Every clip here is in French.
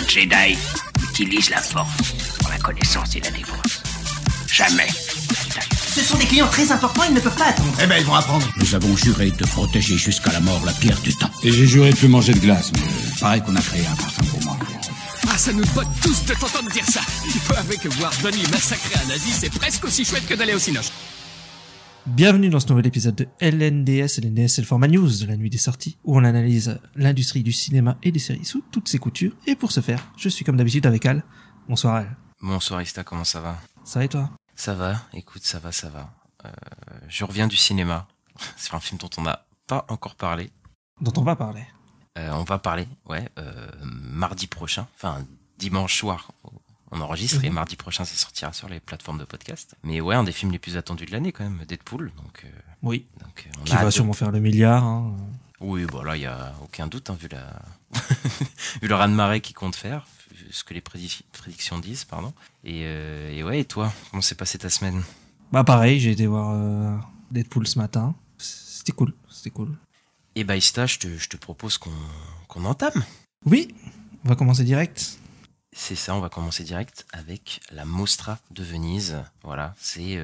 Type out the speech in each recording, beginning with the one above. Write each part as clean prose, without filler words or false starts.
Jedi utilise la force pour la connaissance et la défense. Jamais. Ce sont des clients très importants, ils ne peuvent pas attendre. Eh ben, ils vont apprendre. Nous avons juré de protéger jusqu'à la mort la pierre du temps. Et j'ai juré de plus manger de glace, mais... Pareil qu'on a créé un parfum pour moi. Ah, ça nous botte tous de t'entendre dire ça. Il faut avouer que voir Donnie massacrer un nazi, c'est presque aussi chouette que d'aller au cinoche. Bienvenue dans ce nouvel épisode de LNDS. LNDS, c'est le format news de la nuit des sorties, où on analyse l'industrie du cinéma et des séries sous toutes ses coutures. Et pour ce faire, je suis comme d'habitude avec Al. Bonsoir Al. Bonsoir Ista, comment ça va? Ça va et toi? Ça va, écoute, ça va. Je reviens du cinéma. C'est un film dont on n'a pas encore parlé. Dont on va parler. On va parler, mardi prochain, enfin dimanche soir. On enregistre et mardi prochain ça sortira sur les plateformes de podcast. Mais ouais, un des films les plus attendus de l'année quand même, Deadpool. Oui. On qui va sûrement faire le milliard. Hein. Oui, bon là il y a aucun doute, hein, vu vu le raz-de-marée qu'il compte faire, vu ce que les prédictions disent, pardon. Et ouais, et toi, comment s'est passée ta semaine? Bah pareil, j'ai été voir Deadpool ce matin. C'était cool. Et bah Ista, je te propose qu'on entame. Oui, on va commencer direct. C'est ça, on va commencer direct avec la Mostra de Venise. Voilà, c'est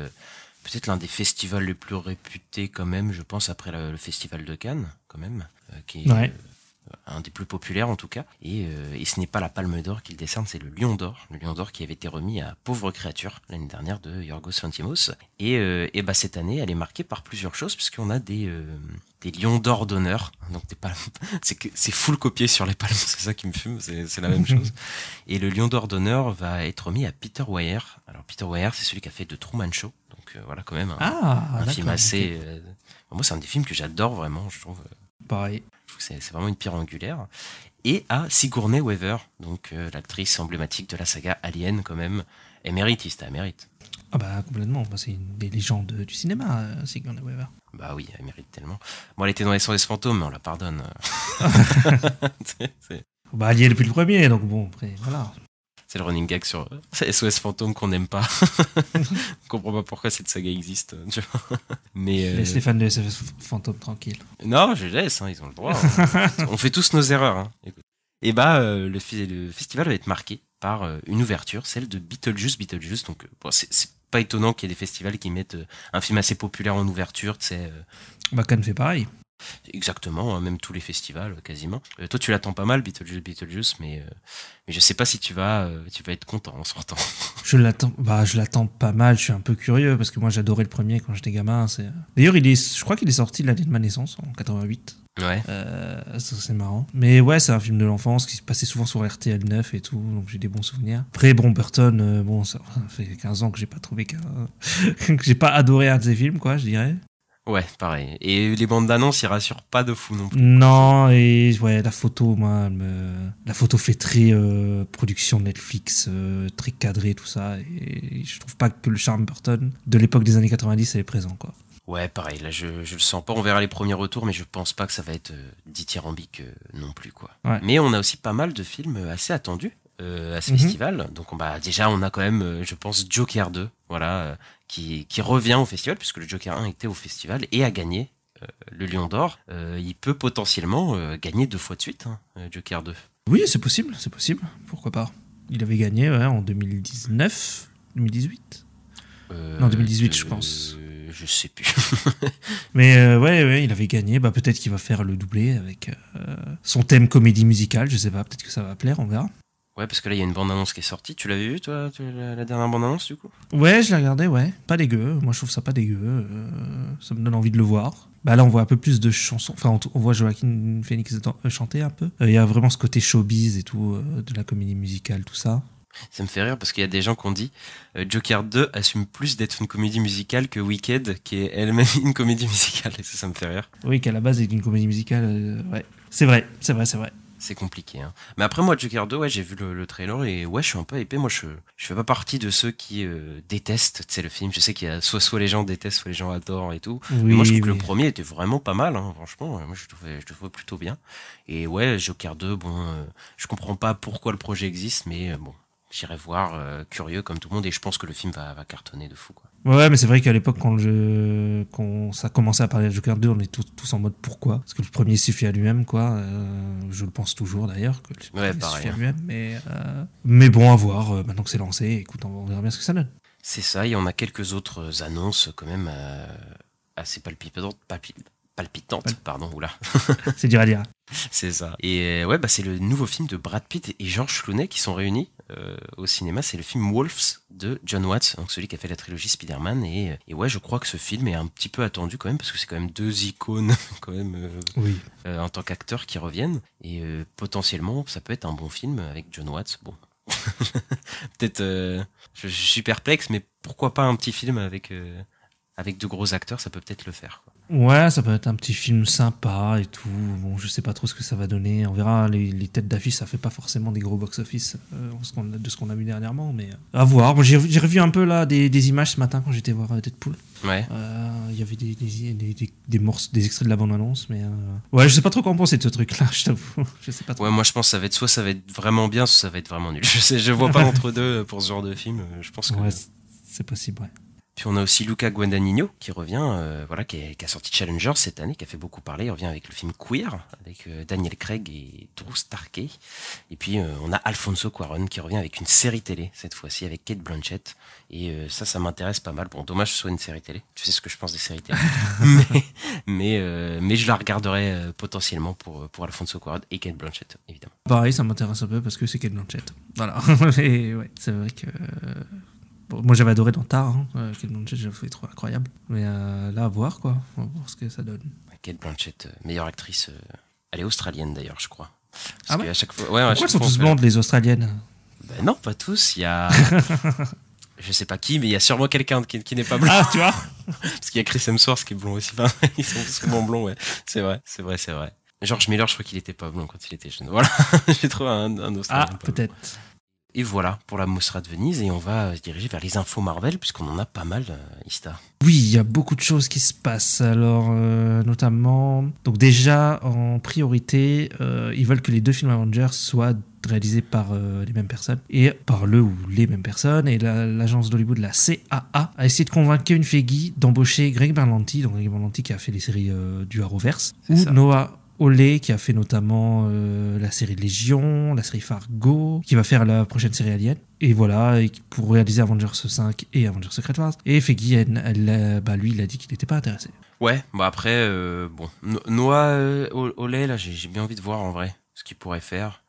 peut-être l'un des festivals les plus réputés quand même, je pense, après le festival de Cannes, quand même, qui est un des plus populaires en tout cas. Et ce n'est pas la Palme d'Or qu'il décerne, c'est le Lion d'Or. Le Lion d'Or qui avait été remis à Pauvre créature l'année dernière de Yorgos Lanthimos. Et bah cette année, elle est marquée par plusieurs choses, puisqu'on a des Lions d'Or d'honneur. Donc c'est full copié sur les palmes, c'est ça qui me fume, c'est la même chose. Et le Lion d'Or d'honneur va être remis à Peter Weir. Alors Peter Weir, c'est celui qui a fait The Truman Show. Donc voilà quand même un film assez... moi c'est un des films que j'adore vraiment, je trouve. Pareil. Je trouve que c'est vraiment une pierre angulaire. Et à Sigourney Weaver, donc l'actrice emblématique de la saga Alien quand même. Elle mérite, elle mérite. Ah bah complètement, c'est une des légendes du cinéma, Sigourney Weaver. Bah oui, elle mérite tellement. Bon, elle était dans les SOS Fantômes, mais on la pardonne. Bah elle y est depuis le premier, donc bon, après, voilà. C'est le running gag sur SOS Fantômes qu'on n'aime pas. On comprend pas pourquoi cette saga existe. Tu vois. Mais laisse les fans de SOS Fantômes tranquilles. Non, je laisse, hein, ils ont le droit. Hein. On fait tous nos erreurs. Hein. Écoute. Et bah, le festival va être marqué par une ouverture, celle de Beetlejuice. Donc, c'est pas étonnant qu'il y ait des festivals qui mettent un film assez populaire en ouverture, tu sais. Bah, Cannes fait pareil. Exactement, hein, même tous les festivals quasiment. Toi, tu l'attends pas mal, Beetlejuice, mais je sais pas si tu vas être content en sortant. Je l'attends pas mal. Je suis un peu curieux parce que moi, j'adorais le premier quand j'étais gamin. D'ailleurs, je crois qu'il est sorti l'année de ma naissance en 88. Ouais. Ça c'est marrant. Mais ouais, c'est un film de l'enfance qui se passait souvent sur RTL 9 et tout, donc j'ai des bons souvenirs. Après, bon, Burton, ça fait 15 ans que j'ai pas trouvé que j'ai pas adoré un de ses films, quoi, je dirais. Ouais, pareil. Et les bandes d'annonces, ils rassurent pas de fou non plus. Non, et ouais, la photo, la photo fait très production Netflix, très cadré, tout ça, et je trouve pas que le charme Burton de l'époque des années 90 est présent, quoi. Ouais, pareil, là je le sens pas, on verra les premiers retours, mais je pense pas que ça va être dithyrambique non plus, quoi. Ouais. Mais on a aussi pas mal de films assez attendus à ce festival, donc déjà on a quand même, je pense, Joker 2, voilà, qui revient au festival, puisque le Joker 1 était au festival et a gagné le Lion d'Or. Il peut potentiellement gagner 2 fois de suite, Joker 2. Oui, c'est possible, pourquoi pas. Il avait gagné en 2019, 2018 non, 2018 je pense. Je sais plus. Mais ouais, il avait gagné. Bah, peut-être qu'il va faire le doublé avec son thème comédie musicale. Je sais pas, peut-être que ça va plaire, on verra. Ouais, parce que là, il y a une bande-annonce qui est sortie. Tu l'avais vu, toi, la dernière bande-annonce, du coup? Ouais, je l'ai regardé, ouais. Pas dégueu. Moi, je trouve ça pas dégueu. Ça me donne envie de le voir. Bah, là, on voit un peu plus de chansons. Enfin, on voit Joaquin Phoenix chanter un peu. Il y a vraiment ce côté showbiz et tout, de la comédie musicale, tout ça. Ça me fait rire parce qu'il y a des gens qui ont dit Joker 2 assume plus d'être une comédie musicale que Wicked, qui est elle-même une comédie musicale. Et ça me fait rire. Oui, qu'à la base est une comédie musicale. Ouais, c'est vrai. C'est compliqué, hein. Mais après, moi, Joker 2, ouais, j'ai vu le trailer et ouais, je suis un peu épais. Moi, je fais pas partie de ceux qui détestent, tu sais, le film. Je sais qu'il y a soit les gens détestent, soit les gens adorent et tout. Oui, mais moi, je trouve que le premier était vraiment pas mal, hein, franchement. Moi, je le trouvais plutôt bien. Et ouais, Joker 2, je comprends pas pourquoi le projet existe, mais bon. J'irai voir, curieux comme tout le monde, et je pense que le film va cartonner de fou, quoi. Ouais, mais c'est vrai qu'à l'époque, quand ça commençait à parler de Joker 2, on est tous en mode pourquoi? Parce que le premier suffit à lui-même, quoi. Je le pense toujours d'ailleurs, que le premier suffit à lui-même. Mais bon, à voir. Maintenant que c'est lancé, écoute, on verra bien ce que ça donne. C'est ça, et on a quelques autres annonces quand même assez palpitantes, pardon, oula. C'est dur à dire. C'est ça. Et ouais, bah c'est le nouveau film de Brad Pitt et George Clooney qui sont réunis au cinéma. C'est le film Wolves de John Watts, donc celui qui a fait la trilogie Spider-Man. Et ouais, je crois que ce film est un petit peu attendu quand même, parce que c'est quand même deux icônes quand même oui. En tant qu'acteurs qui reviennent. Et potentiellement, ça peut être un bon film avec John Watts. Bon. Peut-être je suis perplexe, mais pourquoi pas un petit film avec de gros acteurs, ça peut peut-être le faire, quoi. Ouais, ça peut être un petit film sympa et tout. Bon, je sais pas trop ce que ça va donner. On verra. Les têtes d'affiche, ça fait pas forcément des gros box-office de ce qu'on a vu dernièrement, mais à voir. Bon, j'ai revu un peu là des images ce matin quand j'étais voir Deadpool. Ouais. Il y avait des morceaux, des extraits de la bande-annonce, mais ouais, je sais pas trop quoi en penser de ce truc-là, je t'avoue. Je sais pas trop. Ouais, moi je pense que soit ça va être vraiment bien, soit ça va être vraiment nul. Je vois pas entre deux pour ce genre de film. Je pense que ouais, c'est possible, ouais. Puis on a aussi Luca Guadagnino qui revient, qui a sorti Challenger cette année, qui a fait beaucoup parler. Il revient avec le film Queer, avec Daniel Craig et Drew Starkey. Et puis on a Alfonso Cuarón qui revient avec une série télé, cette fois-ci avec Cate Blanchett. Et ça m'intéresse pas mal. Bon, dommage que ce soit une série télé. Tu sais ce que je pense des séries télé. mais je la regarderai potentiellement pour Alfonso Cuarón et Cate Blanchett, évidemment. Pareil, ça m'intéresse un peu parce que c'est Cate Blanchett. Voilà. Et ouais, c'est vrai que... moi j'avais adoré dans Tar, Cate Blanchett, j'avais trouvé trop incroyable. Mais là, à voir, quoi. On va voir ce que ça donne. Kate Blanchett, meilleure actrice. Elle est australienne d'ailleurs, je crois. Parce ouais, à chaque fois, pourquoi elles sont tous blondes, les australiennes? Ben non, pas tous. Il y a. Je sais pas qui, mais il y a sûrement quelqu'un qui n'est pas blond. Ah, tu vois. Parce qu'il y a Chris Hemsworth qui est blond aussi. Enfin, ils sont souvent blonds, ouais. C'est vrai. George Miller, je crois qu'il était pas blond quand il était jeune. Voilà, j'ai trouvé un Australien. Ah, peut-être. Et voilà pour la Mostra de Venise, et on va se diriger vers les infos Marvel, puisqu'on en a pas mal, Ista. Oui, il y a beaucoup de choses qui se passent. Alors, notamment... Donc déjà, en priorité, ils veulent que les deux films Avengers soient réalisés par les mêmes personnes, et par le ou les mêmes personnes. Et l'agence d'Hollywood, la CAA, a essayé de convaincre Kevin Feige d'embaucher Greg Berlanti, donc Greg Berlanti qui a fait les séries du Arrowverse, ou Noah Hawley qui a fait notamment la série Légion, la série Fargo, qui va faire la prochaine série Alien. Et voilà, pour réaliser Avengers 5 et Avengers Secret Wars. Et Feige, lui, il a dit qu'il n'était pas intéressé. Ouais, bah après, Noah Hawley, là, j'ai bien envie de voir en vrai ce qu'il pourrait faire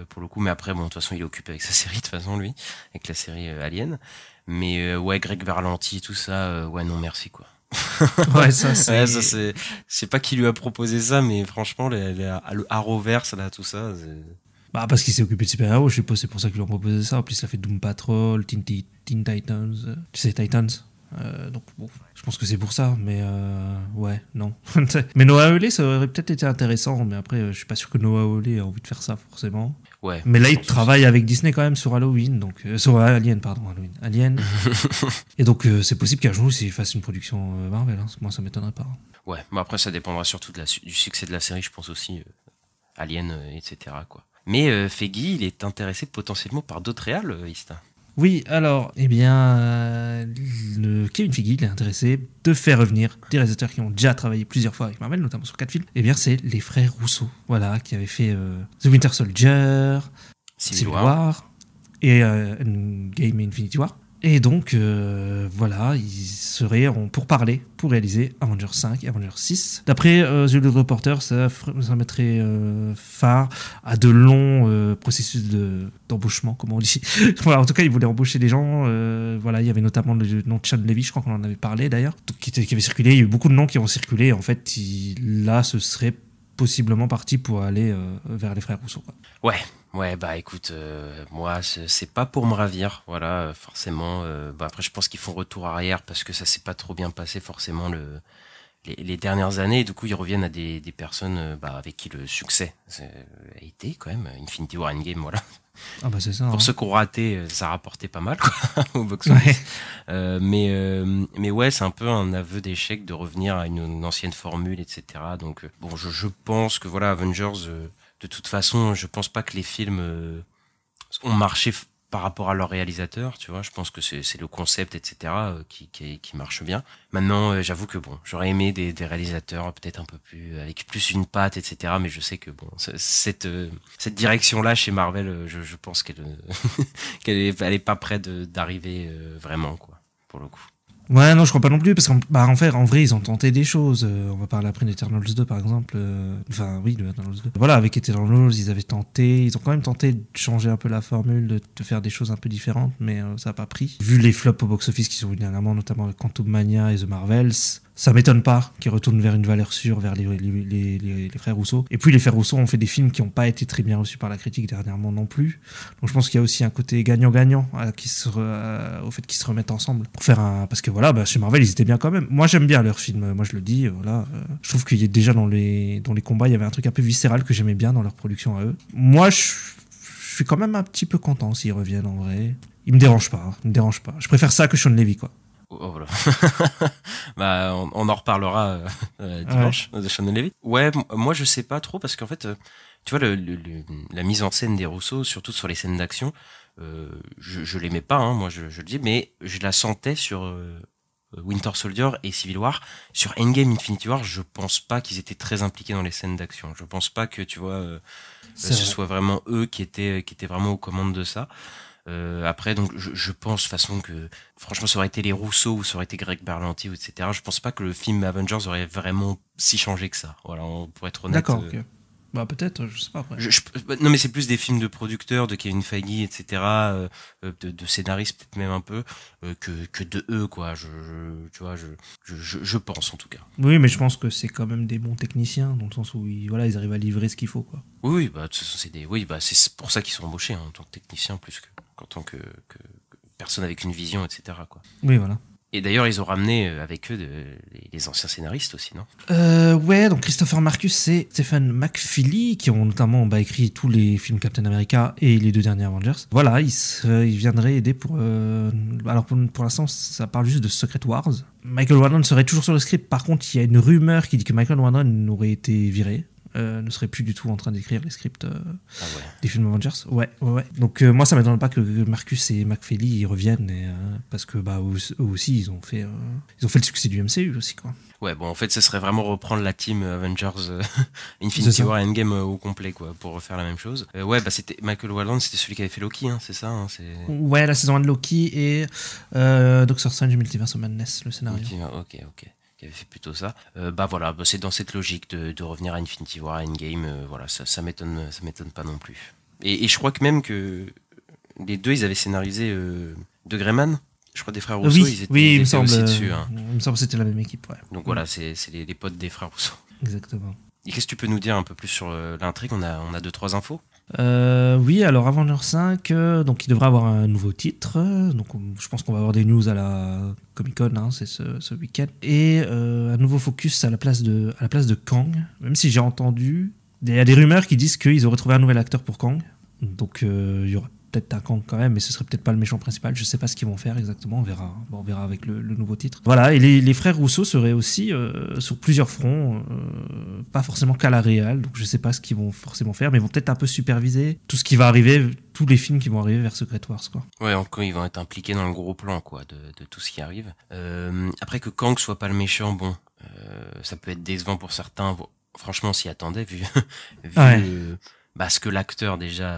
pour le coup. Mais après, bon, de toute façon, il est occupé avec sa série, de toute façon, lui, avec la série Alien. Mais ouais, Greg Berlanti, tout ça, ouais, non, merci, quoi. Ouais, ça c'est. Ouais, je sais pas qui lui a proposé ça, mais franchement, le Arrowverse, là, tout ça. Bah, parce qu'il s'est occupé de super-héros, je suppose, c'est pour ça qu'ils lui ont proposé ça. En plus, il a fait Doom Patrol, Teen Titans, tu sais, Titans. Donc, bon, je pense que c'est pour ça, mais ouais, non. Mais Noah Hawley, ça aurait peut-être été intéressant, mais après, je suis pas sûr que Noah Hawley a envie de faire ça, forcément. Ouais. Mais là, il travaille avec Disney quand même sur Halloween, donc sur Alien, pardon, Alien. Et donc, c'est possible qu'un jour, il fasse une production Marvel. Hein. Moi, ça m'étonnerait pas. Ouais, mais après, ça dépendra surtout du succès de la série, je pense aussi, Alien, etc. quoi. Mais Feige, il est intéressé potentiellement par d'autres réals, Ista. Oui, alors, eh bien, Kevin Feige, il est intéressé de faire revenir des réalisateurs qui ont déjà travaillé plusieurs fois avec Marvel, notamment sur 4 films. Eh bien, c'est les frères Russo, voilà, qui avaient fait The Winter Soldier, Civil War et Endgame et Infinity War. Et donc, voilà, ils seraient pour réaliser Avengers 5 et Avengers 6. D'après The Hollywood Reporter, ça mettrait phare à de longs processus d'embauchement, comme on dit. Voilà, en tout cas, ils voulaient embaucher des gens. Voilà, il y avait notamment le nom de Sean Levy, je crois qu'on en avait parlé d'ailleurs, qui avait circulé. Il y a eu beaucoup de noms qui ont circulé. En fait, là, ce serait possiblement parti pour aller vers les frères Russo, quoi. Ouais, bah écoute, moi c'est pas pour me ravir, voilà, forcément. Après, je pense qu'ils font retour arrière parce que ça s'est pas trop bien passé forcément les dernières années. Et du coup, ils reviennent à des personnes avec qui le succès a été quand même Infinity War Endgame, voilà. Ah bah c'est ça. Pour ceux qui ont raté, ça rapportait pas mal, quoi, au box-office. Ouais. Mais ouais, c'est un peu un aveu d'échec de revenir à une ancienne formule, etc. Donc bon, je pense que voilà, Avengers. De toute façon, je pense pas que les films ont marché par rapport à leur réalisateur, tu vois. Je pense que c'est le concept, etc., qui marche bien. Maintenant, j'avoue que bon, j'aurais aimé des réalisateurs peut-être un peu plus avec plus une patte, etc. Mais je sais que bon, cette direction-là chez Marvel, je pense qu'elle elle est pas près d'arriver vraiment, quoi, pour le coup. Ouais, non, je crois pas non plus, parce en vrai, ils ont tenté des choses. On va parler après d'Eternals 2, par exemple. Enfin, oui, de Eternals 2. Voilà, avec Eternals, ils ont quand même tenté de changer un peu la formule, de faire des choses un peu différentes, mais ça a pas pris. Vu les flops au box-office qui sont venus dernièrement, notamment avec Quantum Mania et The Marvels, ça m'étonne pas qu'ils retournent vers une valeur sûre, vers les frères Rousseau. Et puis les frères Rousseau ont fait des films qui n'ont pas été très bien reçus par la critique dernièrement non plus. Donc je pense qu'il y a aussi un côté gagnant-gagnant au fait qu'ils se remettent ensemble pour faire un... Parce que voilà, chez Marvel, ils étaient bien quand même. Moi, j'aime bien leurs films. Moi, je le dis, voilà. Je trouve qu'il y a déjà dans les combats, il y avait un truc un peu viscéral que j'aimais bien dans leur production à eux. Moi, je suis quand même un petit peu content s'ils reviennent en vrai. Ils me dérangent pas. Je préfère ça que Sean Levy, quoi. Oh, voilà. Bah, on en reparlera dimanche de Sean Levy. Ouais, moi je sais pas trop parce qu'en fait, tu vois, la mise en scène des Rousseau, surtout sur les scènes d'action, je l'aimais pas, hein, moi je le dis, mais je la sentais sur Winter Soldier et Civil War. Sur Endgame, Infinity War, je pense pas qu'ils étaient très impliqués dans les scènes d'action. Je pense pas que, tu vois, ce soit vraiment eux qui étaient vraiment aux commandes de ça. Après, donc, je pense, de façon que, franchement, ça aurait été les Rousseau ou ça aurait été Greg Berlanti, etc. Je pense pas que le film Avengers aurait vraiment si changé que ça. Voilà, pour être honnête. D'accord, ok. Bah, peut-être, je sais pas après. Non, mais c'est plus des films de producteurs, de Kevin Feige, etc., de scénaristes, peut-être même un peu, que de eux, quoi. Je pense, en tout cas. Oui, mais je pense que c'est quand même des bons techniciens, dans le sens où ils arrivent à livrer ce qu'il faut, quoi. Oui, bah, c'est pour ça qu'ils sont embauchés, hein, en tant que techniciens, plus qu'en tant que personne avec une vision, etc., quoi. Oui, voilà. Et d'ailleurs, ils ont ramené avec eux les anciens scénaristes aussi, non ? Ouais, donc Christopher Marcus et Stephen McFeely, qui ont notamment écrit tous les films Captain America et les 2 derniers Avengers. Voilà, ils viendraient aider pour... Alors pour l'instant, ça parle juste de Secret Wars. Michael Waldron serait toujours sur le script. Par contre, il y a une rumeur qui dit que Michael Waldron aurait été viré. Ne serait plus du tout en train d'écrire les scripts des films Avengers. Ouais. Donc moi, ça m'étonne pas que Marcus et McFeely reviennent, parce que eux aussi, ils ont fait le succès du MCU aussi, quoi. Ouais, bon, en fait, ce serait vraiment reprendre la team Avengers Infinity War Endgame au complet, quoi, pour refaire la même chose. Ouais, c'était Michael Waldron, c'était celui qui avait fait Loki, hein, c'est ça, hein, Ouais, la saison 1 de Loki et Doctor Strange Multiverse of Madness, le scénario. Ok. Qui avait fait plutôt ça. Voilà, c'est dans cette logique de revenir à Infinity War, Endgame, voilà, ça m'étonne pas non plus. Et je crois que même que les deux, ils avaient scénarisé De Greyman, je crois, des frères Rousseau, ils étaient aussi dessus. Hein. Il me semble que c'était la même équipe, ouais. Donc voilà, c'est les potes des frères Rousseau. Exactement. Et qu'est-ce que tu peux nous dire un peu plus sur l'intrigue ? On a 2-3 infos. Oui, alors Avengers 5, donc il devrait avoir un nouveau titre. Donc je pense qu'on va avoir des news à la Comic-Con, hein, c'est ce week-end. Et un nouveau focus à la place de Kang. Même si j'ai entendu, il y a des rumeurs qui disent qu'ils auraient trouvé un nouvel acteur pour Kang. Donc il y aura peut-être un Kang quand même, mais ce serait peut-être pas le méchant principal. Je sais pas ce qu'ils vont faire exactement, on verra avec le nouveau titre. Voilà, et les frères Rousseau seraient aussi sur plusieurs fronts, pas forcément qu'à la réal, donc je sais pas ce qu'ils vont forcément faire, mais ils vont peut-être un peu superviser tout ce qui va arriver, tous les films qui vont arriver vers Secret Wars, quoi. Ouais, encore ils vont être impliqués dans le gros plan, quoi, de tout ce qui arrive. Après que Kang soit pas le méchant, bon, ça peut être décevant pour certains. Bon, franchement, on s'y attendait vu ouais. Ce que l'acteur déjà,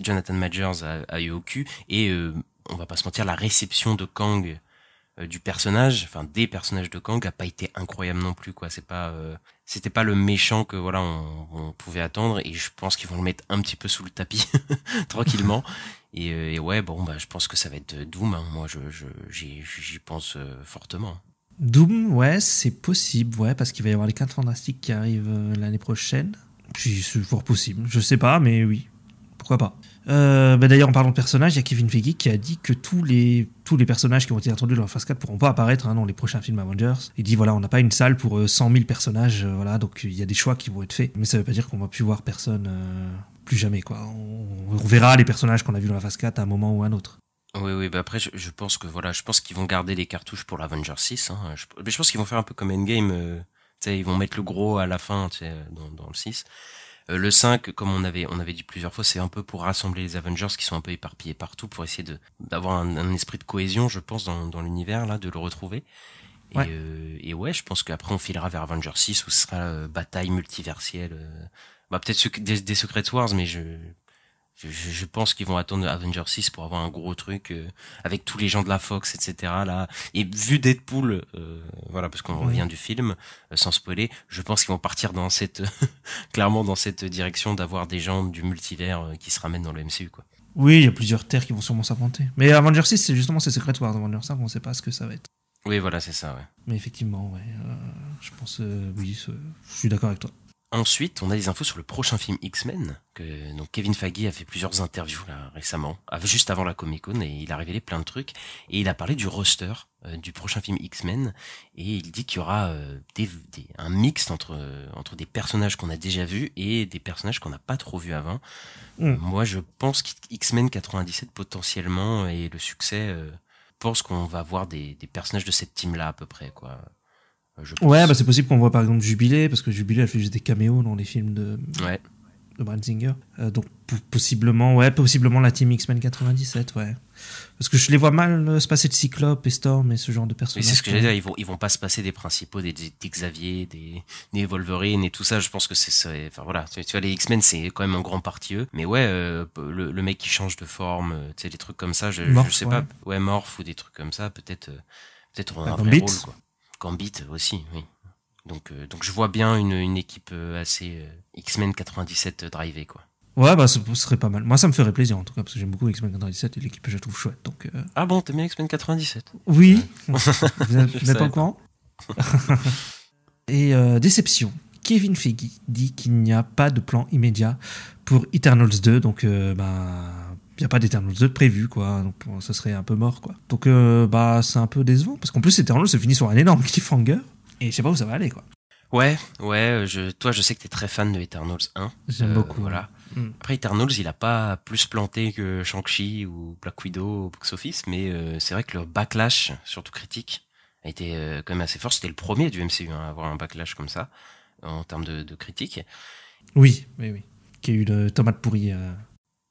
Jonathan Majors a eu au cul, et on va pas se mentir, la réception de Kang du personnage, enfin des personnages de Kang, a pas été incroyable non plus, quoi. C'était pas le méchant que voilà on pouvait attendre, et je pense qu'ils vont le mettre un petit peu sous le tapis tranquillement. Et ouais, bon, je pense que ça va être Doom, hein. Moi j'y pense fortement. Doom, ouais, c'est possible, ouais, parce qu'il va y avoir les 4 Fantastiques qui arrivent l'année prochaine. C'est fort possible, je sais pas, mais oui, pourquoi pas. D'ailleurs, en parlant de personnages, il y a Kevin Feige qui a dit que tous les personnages qui ont été introduits dans la phase 4 pourront pas apparaître dans les prochains films Avengers. Il dit voilà, on n'a pas une salle pour 100 000 personnages, voilà, donc il y a des choix qui vont être faits, mais ça veut pas dire qu'on va plus voir personne plus jamais, quoi. On verra les personnages qu'on a vus dans la phase 4 à un moment ou à un autre. Oui, après je pense que voilà, je pense qu'ils vont garder les cartouches pour l'Avengers 6, hein. Mais je pense qu'ils vont faire un peu comme Endgame, ils vont mettre le gros à la fin, dans le 6. Le 5, comme on avait dit plusieurs fois, c'est un peu pour rassembler les Avengers qui sont un peu éparpillés partout, pour essayer d'avoir un esprit de cohésion, je pense, dans l'univers, là, de le retrouver. Ouais. Et ouais, je pense qu'après on filera vers Avengers 6 où ce sera bataille multiversielle. Peut-être des Secret Wars, mais je pense qu'ils vont attendre Avengers 6 pour avoir un gros truc avec tous les gens de la Fox, etc. là. Et vu Deadpool, voilà, parce qu'on revient du film, sans spoiler, je pense qu'ils vont partir dans cette clairement dans cette direction d'avoir des gens du multivers qui se ramènent dans le MCU, quoi. Oui, il y a plusieurs terres qui vont sûrement s'affronter. Mais Avengers 6, c'est justement ces Secret Wars. Avengers 5, on sait pas ce que ça va être. Oui, voilà, c'est ça, ouais. Mais effectivement, ouais, je pense, oui, je suis d'accord avec toi. Ensuite, on a des infos sur le prochain film X-Men, que donc Kevin Feige a fait plusieurs interviews là récemment, juste avant la Comic-Con, et il a révélé plein de trucs, et il a parlé du roster du prochain film X-Men, et il dit qu'il y aura un mix entre des personnages qu'on a déjà vus et des personnages qu'on n'a pas trop vus avant. Moi, je pense qu'X-Men 97 potentiellement, et le succès, pense qu'on va voir des personnages de cette team-là à peu près, quoi. Ouais, bah c'est possible qu'on voit par exemple Jubilé, parce que Jubilé elle fait juste des caméos dans les films de Bryan Singer. Donc possiblement la team X-Men 97, ouais. Parce que je les vois mal se passer de Cyclope et Storm et ce genre de personnages. Oui, c'est ce que j'allais dire, ils vont pas se passer des principaux, des Xavier, des Wolverine et tout ça. Je pense que c'est enfin voilà, tu vois, les X-Men c'est quand même en grande partie eux. Mais ouais, le mec qui change de forme, tu sais, des trucs comme ça, je sais pas, ouais, Morph ou des trucs comme ça, peut-être on a un vrai rôle, quoi. Gambit aussi, oui. Donc je vois bien une équipe assez X-Men 97 drivée, quoi. Ouais, bah ce serait pas mal. Moi ça me ferait plaisir en tout cas, parce que j'aime beaucoup X-Men 97 et l'équipe je la trouve chouette. Donc, Ah bon, t'aimes bien X-Men 97? Oui, vous n'êtes pas au courant. Et déception, Kevin Feige dit qu'il n'y a pas de plan immédiat pour Eternals 2, donc il n'y a pas d'Eternals 2 de prévu, quoi. Donc ça serait un peu mort, quoi. Donc c'est un peu décevant, parce qu'en plus Eternals se finit sur un énorme cliffhanger, et je sais pas où ça va aller, quoi. Ouais, toi je sais que t'es très fan de Eternals 1. J'aime beaucoup. Voilà. Après Eternals, il a pas plus planté que Shang-Chi ou Black Widow au box-office, mais c'est vrai que le backlash, surtout critique, a été quand même assez fort. C'était le premier du MCU à avoir un backlash comme ça, en termes de critique. Oui. Qui a eu le tomate pourri.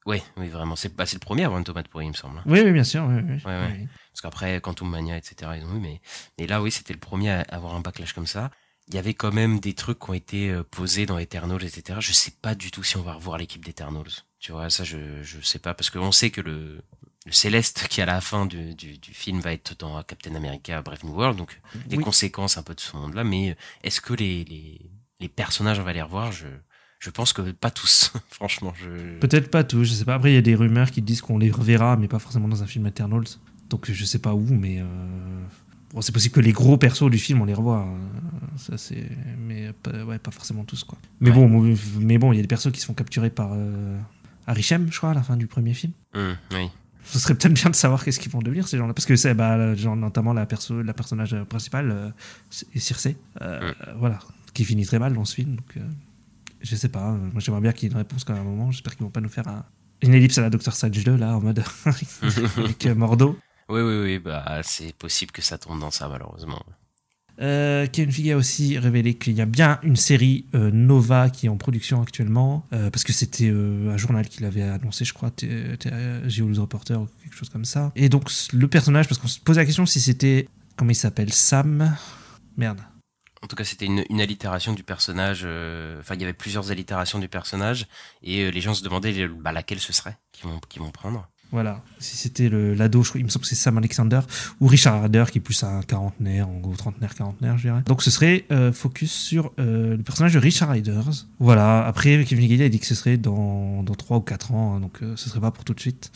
Oui, vraiment. C'est le premier à avoir une tomate pourrie, il me semble. Oui, bien sûr. Oui. Ouais. Parce qu'après, Quantum Mania, etc., ils ont eu, mais là, oui, c'était le premier à avoir un backlash comme ça. Il y avait quand même des trucs qui ont été posés dans Eternals, etc. Je sais pas du tout si on va revoir l'équipe d'Eternals. Tu vois, ça, je sais pas, parce qu'on sait que le Céleste qui à la fin du film va être dans Captain America Brave New World, donc des conséquences un peu de ce monde-là. Mais est-ce que les personnages on va les revoir? Je pense que pas tous, franchement. Peut-être pas tous, je sais pas. Après, il y a des rumeurs qui disent qu'on les reverra, mais pas forcément dans un film Eternals. Donc je sais pas où, mais bon, c'est possible que les gros persos du film on les revoit. Ça c'est, mais pas forcément tous, quoi. Mais bon, il y a des persos qui se font capturer par Arishem, je crois, à la fin du premier film. Oui. Ce serait peut-être bien de savoir qu'est-ce qu'ils vont devenir ces gens-là, parce que c'est genre notamment la personnage principale est Circe, voilà, qui finit très mal dans ce film. Donc je sais pas. Moi j'aimerais bien qu'il y ait une réponse quand même à un moment. J'espère qu'ils vont pas nous faire une ellipse à la Dr. Strange 2 là en mode avec Mordo. Oui, c'est possible que ça tombe dans ça, malheureusement. Kevin Feige a aussi révélé qu'il y a bien une série Nova qui est en production actuellement, parce que c'était un journal qui l'avait annoncé, je crois, Geonews Reporter ou quelque chose comme ça. Et donc le personnage, parce qu'on se posait la question si c'était, comment il s'appelle, Sam, merde. En tout cas, c'était une allitération du personnage. Enfin, il y avait plusieurs allitérations du personnage, et les gens se demandaient laquelle ce serait qu'ils vont prendre. Voilà, si c'était l'ado, il me semble que c'est Sam Alexander, ou Richard Rider, qui est plus un quarantenaire, en gros trentenaire, je dirais. Donc ce serait focus sur le personnage de Richard Riders. Voilà, après Kevin Feige a dit que ce serait dans 3 ou 4 ans, hein, donc ce serait pas pour tout de suite.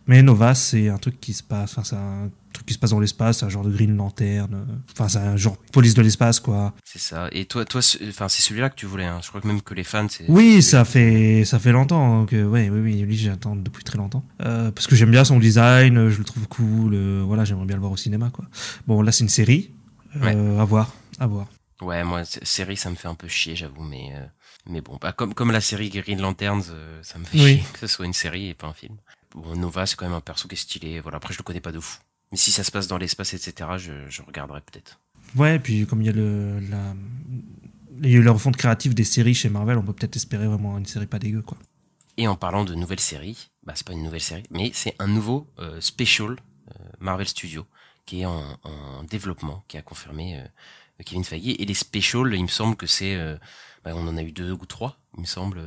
Mais Nova, c'est un truc qui se passe, c'est un truc qui se passe dans l'espace, c'est un genre de Green Lantern, c'est un genre police de l'espace, quoi. C'est ça. Et toi, c'est celui-là que tu voulais, hein. Je crois que même que les fans, c'est... Oui, ça fait longtemps que, oui, lui j'attends depuis très longtemps. Parce que j'aime bien son design, je le trouve cool, voilà, j'aimerais bien le voir au cinéma, quoi. Bon, là c'est une série, à voir. Ouais, moi, série, ça me fait un peu chier, j'avoue, mais bon, comme la série Green Lanterns, ça me fait chier que ce soit une série et pas un film. Bon, Nova, c'est quand même un perso qui est stylé, voilà, après je le connais pas de fou. Mais si ça se passe dans l'espace, etc., je regarderai peut-être. Ouais, et puis comme il y a il y a eu la refonte créative des séries chez Marvel, on peut peut-être espérer vraiment une série pas dégueu, quoi. Et en parlant de nouvelles séries, bah c'est pas une nouvelle série, mais c'est un nouveau special Marvel Studios qui est en développement, qui a confirmé Kevin Feige. Et les specials, il me semble que c'est, on en a eu 2 ou 3, il me semble,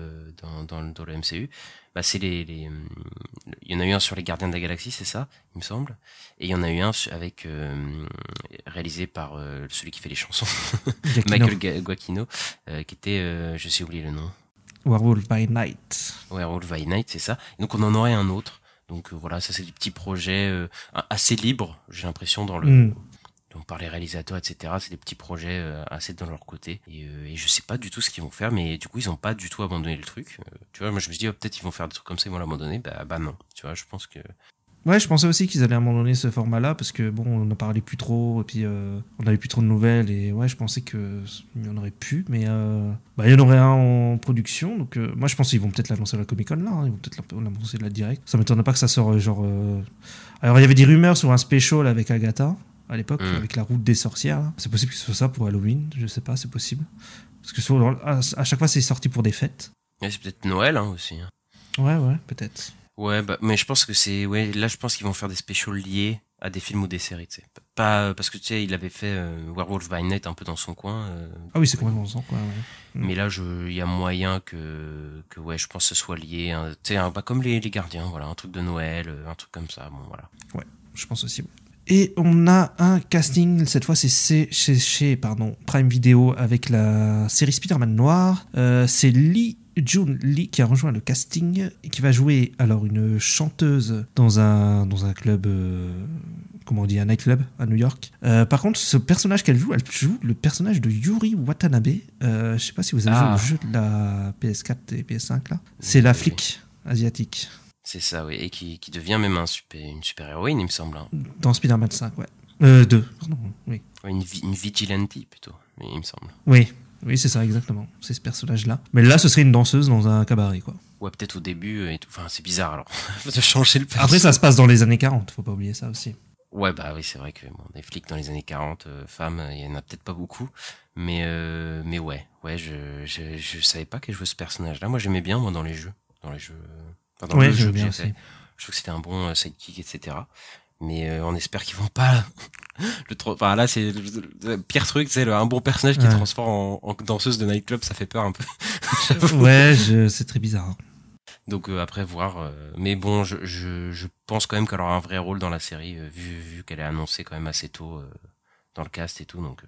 dans le MCU. Bah c'est il y en a eu un sur les Gardiens de la Galaxie, c'est ça, il me semble. Et il y en a eu un avec réalisé par celui qui fait les chansons, Michael Giacchino, qui était, je sais oublier le nom. Werewolf by Night. Werewolf by Night, c'est ça. Et donc on en aurait un autre. Donc voilà, ça c'est des petits projets assez libres, j'ai l'impression, donc par les réalisateurs, etc. C'est des petits projets assez dans leur côté. Et je sais pas du tout ce qu'ils vont faire, mais du coup ils ont pas du tout abandonné le truc. Tu vois, moi je me dis peut-être ils vont faire des trucs comme ça, ils vont l'abandonner. Bah non, tu vois, je pense que... Ouais, je pensais aussi qu'ils allaient abandonner ce format-là parce que bon, on n'en parlait plus trop et puis on n'avait plus trop de nouvelles et ouais, je pensais qu'il y en aurait plus, mais il y en aurait un en production. Donc moi, je pense qu'ils vont peut-être l'annoncer à la Comic-Con là, hein, ils vont peut-être l'annoncer là direct. Ça m'étonnerait pas que ça sorte genre. Alors il y avait des rumeurs sur un special avec Agatha à l'époque, avec la route des sorcières. Là. C'est possible que ce soit ça pour Halloween, je sais pas, c'est possible. Parce que à chaque fois, c'est sorti pour des fêtes. Ouais, c'est peut-être Noël aussi. Hein. Ouais, peut-être. Ouais, mais je pense que là je pense qu'ils vont faire des specials liés à des films ou des séries, tu sais. Pas parce que tu sais, il avait fait Werewolf by Night un peu dans son coin. Ah oui, c'est complètement dans son coin, ouais. Mais là il y a moyen que ouais, je pense que ce soit lié, hein, tu sais, comme les Gardiens, voilà, un truc de Noël, un truc comme ça, bon voilà. Ouais, je pense aussi. Ouais. Et on a un casting, cette fois c'est chez Prime Video avec la série Spider-Man Noir. C'est June Lee qui a rejoint le casting et qui va jouer alors une chanteuse dans un club, comment on dit, un nightclub à New York. Par contre, ce personnage qu'elle joue le personnage de Yuri Watanabe. Je sais pas si vous avez joué au jeu de la PS4 et PS5 là. C'est la flic asiatique. C'est ça, oui, et qui devient même une super-héroïne, il me semble. Hein. Dans Spider-Man 5, ouais. 2, pardon, oui. Ouais, une vigilante, plutôt, il me semble. Oui, c'est ça, exactement. C'est ce personnage-là. Mais là, ce serait une danseuse dans un cabaret, quoi. Ouais, peut-être au début et tout. Enfin, c'est bizarre, alors. De changer le personnage. Après, ça se passe dans les années 40, faut pas oublier ça aussi. Ouais, bah oui, c'est vrai que des flics dans les années 40, femmes, il y en a peut-être pas beaucoup. Mais ouais, je savais pas qu'elle jouait ce personnage-là. Moi, j'aimais bien, moi, dans les jeux. Enfin, dans le jeu que j'ai fait. Je trouve que c'était un bon sidekick, etc. Mais on espère qu'ils vont pas enfin là c'est le pire truc, c'est un bon personnage qui transforme en danseuse de nightclub, ça fait peur un peu. Ouais, c'est très bizarre. Hein. Donc après voir, mais bon, je pense quand même qu'elle aura un vrai rôle dans la série vu qu'elle est annoncée quand même assez tôt dans le cast et tout, donc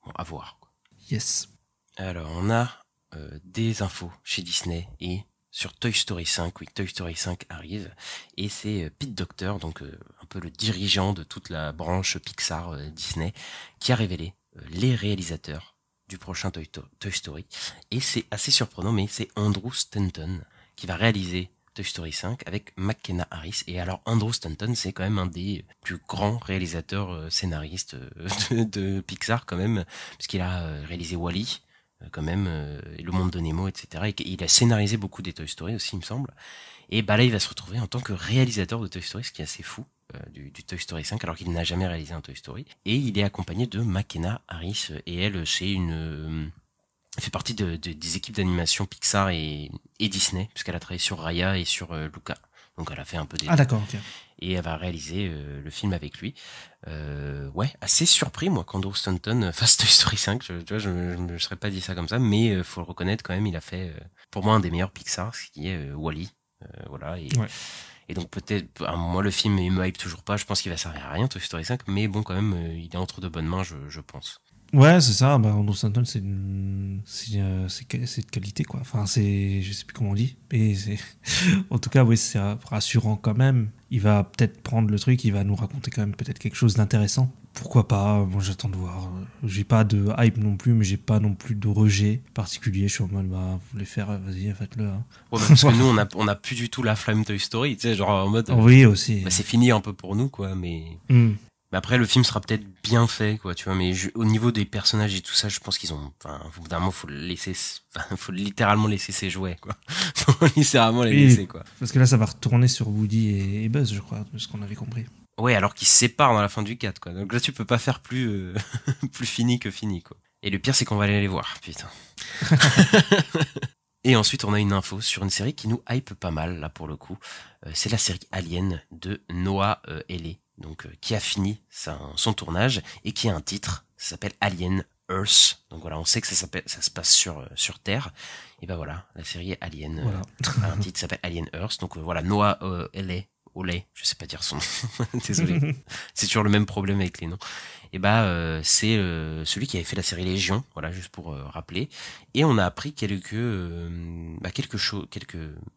bon, à voir. Quoi. Yes. Alors on a des infos chez Disney et sur Toy Story 5, oui, Toy Story 5 arrive, et c'est Pete Docter, donc un peu le dirigeant de toute la branche Pixar Disney, qui a révélé les réalisateurs du prochain Toy Story, et c'est assez surprenant, mais c'est Andrew Stanton qui va réaliser Toy Story 5 avec McKenna Harris, et alors Andrew Stanton, c'est quand même un des plus grands réalisateurs scénaristes de Pixar quand même, puisqu'il a réalisé Wall-E, quand même, Le Monde de Nemo, etc. Et il a scénarisé beaucoup des Toy Story aussi, il me semble. Et bah là, il va se retrouver en tant que réalisateur de Toy Story, ce qui est assez fou, du Toy Story 5, alors qu'il n'a jamais réalisé un Toy Story. Et il est accompagné de McKenna Harris, et elle, c'est elle fait partie des équipes d'animation Pixar et Disney, puisqu'elle a travaillé sur Raya et sur Luca. Donc elle a fait un peu des... Ah d'accord, ok. Et elle va réaliser le film avec lui. Ouais, assez surpris moi qu'Andrew Stanton fasse Toy Story 5. Tu vois, je me serais pas dit ça comme ça, mais faut le reconnaître quand même, il a fait pour moi un des meilleurs Pixar, ce qui est Wall-E. Voilà. Et donc peut-être, moi le film il me hype toujours pas. Je pense qu'il va servir à rien Toy Story 5, mais bon quand même, il est entre de bonnes mains, je pense. Ouais, c'est ça. Andrew Stanton, c'est de qualité, quoi. Enfin, je sais plus comment on dit, mais en tout cas, oui, c'est rassurant quand même. Il va peut-être prendre le truc, il va nous raconter quand même peut-être quelque chose d'intéressant. Pourquoi pas? Bon, j'attends de voir. J'ai pas de hype non plus, mais j'ai pas non plus de rejet particulier. Je suis en mode, vous voulez faire, vas-y, faites-le. Hein. Ouais, parce que nous, on a plus du tout la flamme Toy Story, tu sais, genre en mode. Oui, aussi. C'est fini un peu pour nous, quoi, mais. Mais après, le film sera peut-être bien fait, quoi, tu vois, mais au niveau des personnages et tout ça, je pense qu'ils ont, au bout d'un moment, faut littéralement laisser ses jouets, quoi. Faut littéralement les laisser, quoi. Parce que là, ça va retourner sur Woody et Buzz, je crois, de ce qu'on avait compris. Ouais, alors qu'ils se séparent dans la fin du 4, quoi. Donc là, tu peux pas faire plus fini que fini, quoi. Et le pire, c'est qu'on va aller les voir, putain. Et ensuite, on a une info sur une série qui nous hype pas mal, là, pour le coup. C'est la série Alien de Noah Hawley, donc qui a fini son tournage et qui a un titre, ça s'appelle Alien Earth. Donc voilà, on sait que ça se passe sur Terre. Et ben voilà, la série Alien a un titre qui s'appelle Alien Earth. Donc voilà, Noah Hawley, je sais pas dire son nom, désolé. C'est toujours le même problème avec les noms. Et c'est celui qui avait fait la série Légion, voilà, juste pour rappeler. Et on a appris quelques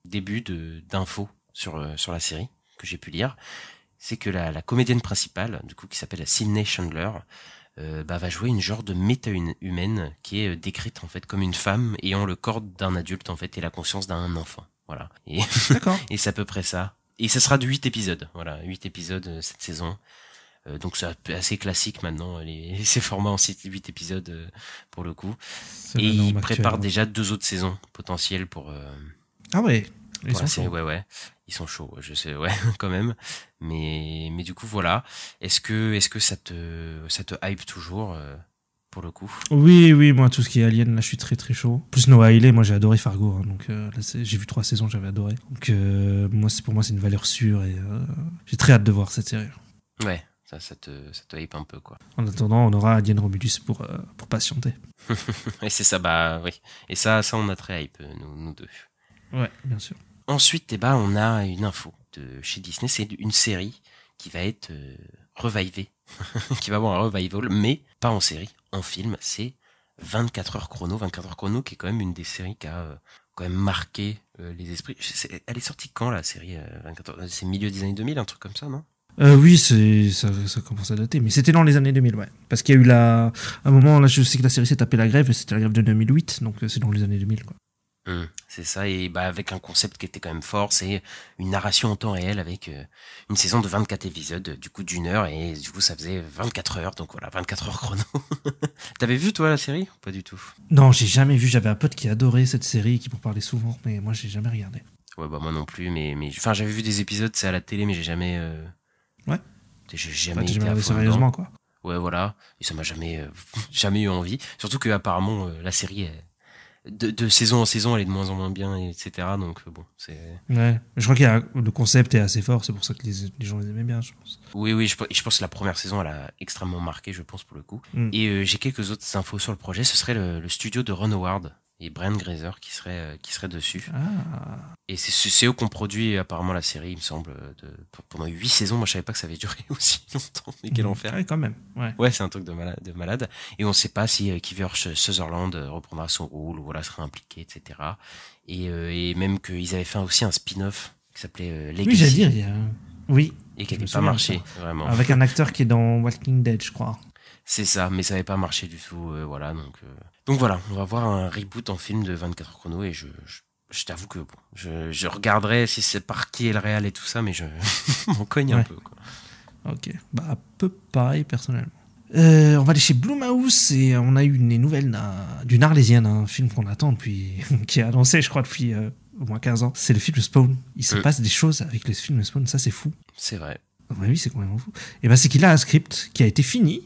débuts d'infos sur la série que j'ai pu lire. C'est que la comédienne principale, du coup, qui s'appelle Sydney Chandler, va jouer une genre de méta-humaine qui est décrite en fait comme une femme ayant le corps d'un adulte en fait et la conscience d'un enfant. Voilà. Et D'accord. et c'est à peu près ça. Et ça sera de 8 épisodes. Voilà, 8 épisodes cette saison. Donc c'est assez classique maintenant, ces formats en 8 épisodes pour le coup. Et ils préparent déjà 2 autres saisons potentielles pour Ah ouais, ils sont série. chauds. Ouais, ils sont chauds, je sais, ouais, quand même. Mais du coup voilà, est-ce que ça te hype toujours pour le coup? Oui, moi tout ce qui est Alien, là je suis très très chaud. Plus Noah Hawley, moi j'ai adoré Fargo, hein, donc là, j'ai vu 3 saisons, j'avais adoré. Donc pour moi c'est une valeur sûre et j'ai très hâte de voir cette série. Ouais. Ça te hype un peu, quoi. En attendant, on aura Alien Romulus pour patienter. Et c'est ça, oui. Et ça on a très hype, nous deux. Ouais, bien sûr. Ensuite, on a une info de chez Disney, c'est une série qui va être revivée, qui va avoir un revival, mais pas en série, en film. C'est 24 heures chrono. 24 heures chrono, qui est quand même une des séries qui a quand même marqué les esprits. Elle est sortie quand, la série 24 heures? C'est milieu des années 2000, un truc comme ça, non? Oui, ça commence à dater, mais c'était dans les années 2000, ouais. Parce qu'il y a eu à un moment, là, je sais que la série s'est tapée la grève, et c'était la grève de 2008, donc c'est dans les années 2000, quoi. C'est ça, et avec un concept qui était quand même fort, c'est une narration en temps réel avec une saison de 24 épisodes, du coup d'1 heure, et du coup ça faisait 24 heures, donc voilà, 24 heures chrono. T'avais vu toi la série? Pas du tout. Non, j'ai jamais vu, j'avais un pote qui adorait cette série, qui m'en parlait souvent, mais moi j'ai jamais regardé. Ouais, moi non plus, mais enfin j'avais vu des épisodes, c'est à la télé, mais j'ai jamais... Ouais. J'ai Bah, jamais été regardé à fond sérieusement, dedans. quoi. Ouais, voilà, et ça m'a jamais eu envie, surtout que apparemment la série de saison en saison elle est de moins en moins bien, etc. Donc bon, c'est... Ouais, je crois le concept est assez fort, c'est pour ça que les gens les aimaient bien, je pense. Oui, je pense que la première saison elle a extrêmement marqué, je pense, pour le coup. Et j'ai quelques autres infos sur le projet. Ce serait le studio de Ron Howard et Brent Grazer qui serait dessus. Ah. Et c'est eux qui ont produit apparemment la série, il me semble, pendant 8 saisons. Moi je savais pas que ça avait duré aussi longtemps, mais quel enfer. Ouais, quand même, ouais. Ouais, c'est un truc de malade. Et on sait pas si Kiefer Sutherland reprendra son rôle ou voilà, sera impliqué, etc. Et même qu'ils avaient fait aussi un spin-off qui s'appelait Legacy. Oui, j'allais dire, il y a... Oui. Et qui Je me n'avait pas souviens marché, de ça. vraiment. Avec un acteur qui est dans Walking Dead, je crois. C'est ça, mais ça n'avait pas marché du tout, voilà. Donc voilà, on va voir un reboot en film de 24 heures chrono, et je t'avoue que bon, je regarderai si c'est par qui est le réel et tout ça, mais je m'en cogne un peu, quoi. Ok, bah un peu pareil personnellement. On va aller chez Blumhouse et on a eu une nouvelle d'une Arlésienne, un film qu'on attend depuis, qui est annoncé, je crois, depuis au moins 15 ans. C'est le film Spawn. Il se passe des choses avec le film Spawn, ça c'est fou. C'est vrai. Oui, c'est complètement fou. Et ben c'est qu'il a un script qui a été fini,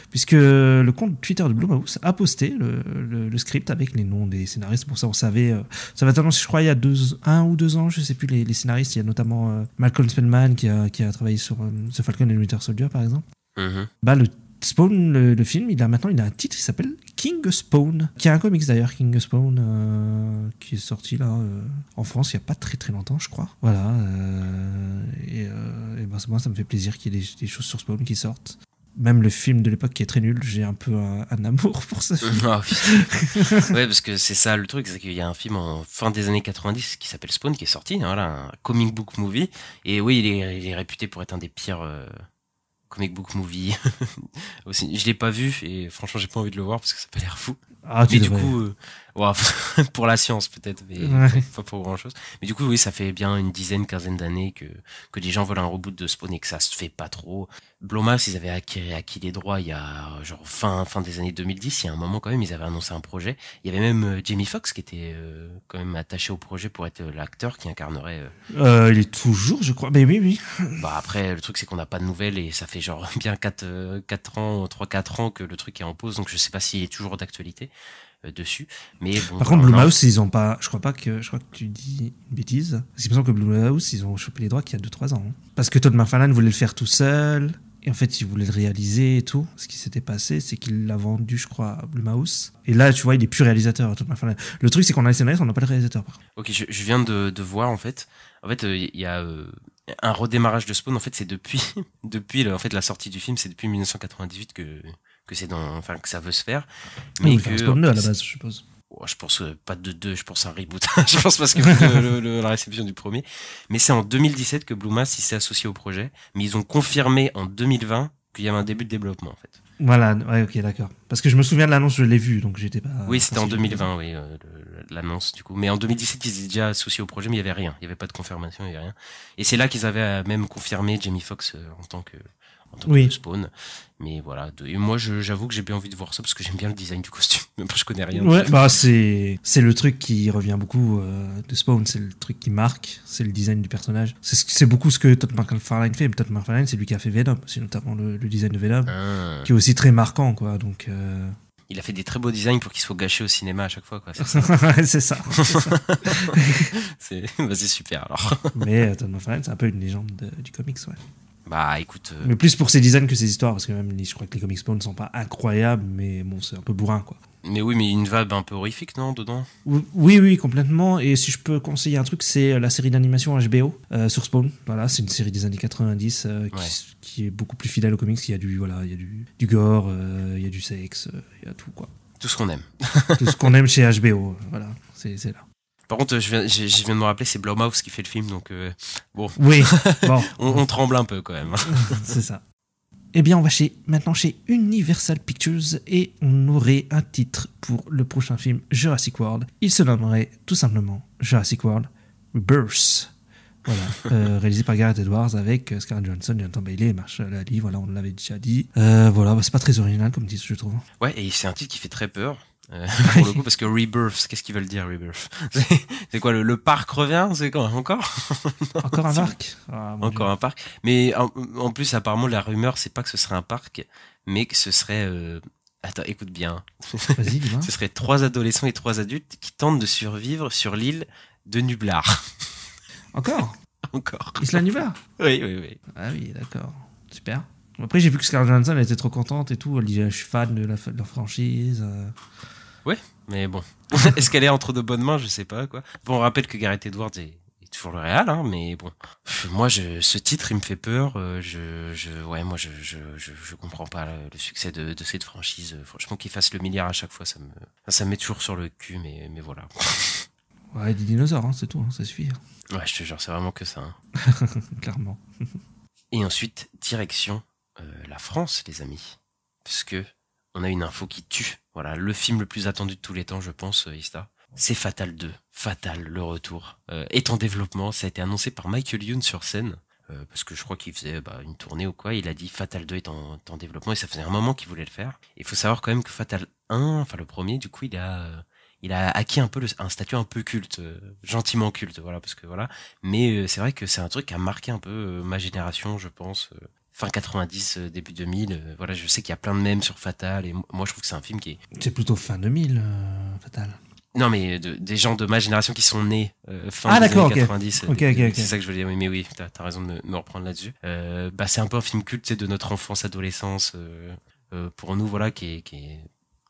puisque le compte Twitter de Blumhouse a posté le script avec les noms des scénaristes. Pour ça, on savait. Ça va être annoncé, je crois, il y a 1 ou 2 ans, je sais plus, les scénaristes. Il y a notamment Malcolm Spellman qui a travaillé sur The Falcon and Winter Soldier, par exemple. Bah, le Spawn, le film, il a un titre qui s'appelle King Spawn, qui a un comics d'ailleurs, King Spawn, qui est sorti là en France il n'y a pas très très longtemps, je crois. Voilà. Et ben, moi, ça me fait plaisir qu'il y ait des choses sur Spawn qui sortent. Même le film de l'époque qui est très nul, j'ai un peu un amour pour ce film. Ah, oui. Ouais, parce que c'est ça le truc, c'est qu'il y a un film en fin des années 90 qui s'appelle Spawn qui est sorti, voilà, un comic book movie. Et oui, il est réputé pour être un des pires comic book movie. Aussi, je l'ai pas vu et franchement j'ai pas envie de le voir parce que ça a pas l'air fou. Ah, mais du coup, Ouais, pour la science peut-être, mais Ouais. pas pour grand-chose. Mais du coup, oui, ça fait bien une dizaine, quinzaine d'années que les gens veulent un reboot de Spawn et que ça se fait pas trop. Blumhouse, ils avaient acquis les droits il y a genre fin des années 2010. Il y a un moment quand même, ils avaient annoncé un projet. Il y avait même Jamie Foxx qui était quand même attaché au projet pour être l'acteur qui incarnerait. Il est toujours, je crois. Mais oui, oui. Bah après, le truc c'est qu'on n'a pas de nouvelles et ça fait genre bien 4 ans, 3-4 ans que le truc est en pause. Donc je sais pas s'il est toujours d'actualité dessus. Mais bon, Par contre, voilà, Blumhouse, ils ont pas. Je crois que tu dis une bêtise. Parce qu'il me semble que Blumhouse, ils ont chopé les droits qu'il y a 2-3 ans. Hein. Parce que Todd McFarlane voulait le faire tout seul. Et en fait, il voulait le réaliser et tout. Ce qui s'était passé, c'est qu'il l'a vendu, je crois, à Blumhouse. Et là, tu vois, il est plus réalisateur, Todd McFarlane. Le truc, c'est qu'on a les scénaristes, on n'a pas le réalisateur. Par contre. Ok, je viens de voir en fait. En fait, il y a un redémarrage de Spawn. En fait, c'est depuis en fait la sortie du film, c'est depuis 1998 que que ça veut se faire. Mais Mais que Spawn 2 à la base, je suppose. Je pense pas de 2, je pense à un reboot. Je pense parce que la réception du premier. Mais c'est en 2017 que Blumhouse il s'est associé au projet. Mais ils ont confirmé en 2020 qu'il y avait un début de développement en fait. Voilà, ouais, ok, d'accord. Parce que je me souviens de l'annonce, je l'ai vue, donc j'étais pas. Oui, c'était en 2020, oui, l'annonce du coup. Mais en 2017, ils étaient déjà associés au projet, mais il y avait rien. Il y avait pas de confirmation, il y avait rien. Et c'est là qu'ils avaient même confirmé Jamie Foxx en tant que Oui. Spawn. Mais voilà. Et moi, j'avoue que j'ai bien envie de voir ça parce que j'aime bien le design du costume. Même pas, je connais rien. Ouais, bah c'est le truc qui revient beaucoup de Spawn, c'est le truc qui marque, c'est le design du personnage. C'est beaucoup ce que Todd McFarlane fait. Mais Todd McFarlane, c'est lui qui a fait Venom, c'est notamment le design de Venom, qui est aussi très marquant, quoi. Donc. Il a fait des très beaux designs pour qu'ils soient gâchés au cinéma à chaque fois, quoi. C'est ça. C'est ça. C'est super alors. Mais Todd McFarlane, c'est un peu une légende du comics, ouais. Bah écoute. Mais plus pour ses designs que ses histoires, parce que même je crois que les comics Spawn ne sont pas incroyables, mais bon, c'est un peu bourrin, quoi. Mais oui, mais une vibe un peu horrifique, non, dedans? Oui, complètement. Et si je peux conseiller un truc, c'est la série d'animation HBO sur Spawn. Voilà, c'est une série des années 90 qui est beaucoup plus fidèle aux comics. Il y a du gore, il y a du sexe, il y a tout, quoi. Tout ce qu'on aime. Tout ce qu'on aime chez HBO. Voilà, c'est là. Par contre, je viens de me rappeler, c'est Blumhouse qui fait le film, donc bon. Oui, bon. on tremble un peu quand même. C'est ça. Eh bien, on va maintenant chez Universal Pictures et on aurait un titre pour le prochain film Jurassic World. Il se nommerait tout simplement Jurassic World Rebirth. Voilà, réalisé par Gareth Edwards avec Scarlett Johansson, Jonathan Bailey et Marshall Ali. Voilà, on l'avait déjà dit. Voilà, c'est pas très original comme titre, je trouve. Ouais, et c'est un titre qui fait très peur. Pour le coup, parce que Rebirth, qu'est-ce qu'ils veulent dire Rebirth? C'est quoi, le parc revient? C'est quoi, encore? Encore un parc? Encore un parc. Mais en plus, apparemment, la rumeur, c'est pas que ce serait un parc, mais que ce serait... Attends, écoute bien. Vas-y, dis-moi. Ce serait 3 adolescents et 3 adultes qui tentent de survivre sur l'île de Nublar. Encore? Encore. Isla Nublar? Oui. Ah oui, d'accord. Super. Après, j'ai vu que Scarlett Johansson elle était trop contente et tout. Elle disait, je suis fan de la franchise. Ouais, mais bon. Est-ce qu'elle est entre de bonnes mains? Je sais pas, quoi. Bon, on rappelle que Gareth Edwards est toujours le réal, hein, mais bon. Moi, ce titre, il me fait peur. Moi, je comprends pas le succès de cette franchise. Franchement, qu'il fasse le milliard à chaque fois, ça me met toujours sur le cul, mais voilà. Ouais, des dinosaures, hein, c'est tout, hein, ça suffit. Ouais, je te jure, c'est vraiment que ça. Hein. Clairement. Et ensuite, direction la France, les amis. Parce que on a une info qui tue. Voilà, le film le plus attendu de tous les temps, je pense, Ista. C'est Fatal 2. Fatal, le retour. Est en développement. Ça a été annoncé par Michael Youn sur scène. Parce que je crois qu'il faisait une tournée ou quoi. Il a dit Fatal 2 est en développement et ça faisait un moment qu'il voulait le faire. Il faut savoir quand même que Fatal 1, enfin le premier, du coup, il a acquis un peu un statut un peu culte, gentiment culte, voilà, parce que voilà. Mais c'est vrai que c'est un truc qui a marqué un peu ma génération, je pense. Fin 90, début 2000, voilà, je sais qu'il y a plein de mèmes sur Fatal et moi je trouve que c'est un film qui est... C'est plutôt fin 2000, Fatal. Non mais des gens de ma génération qui sont nés fin des années 90. Okay. C'est ça que je veux dire, mais oui, t'as raison de me reprendre là-dessus. C'est un peu un film culte, tu sais, de notre enfance, adolescence, pour nous, voilà, qui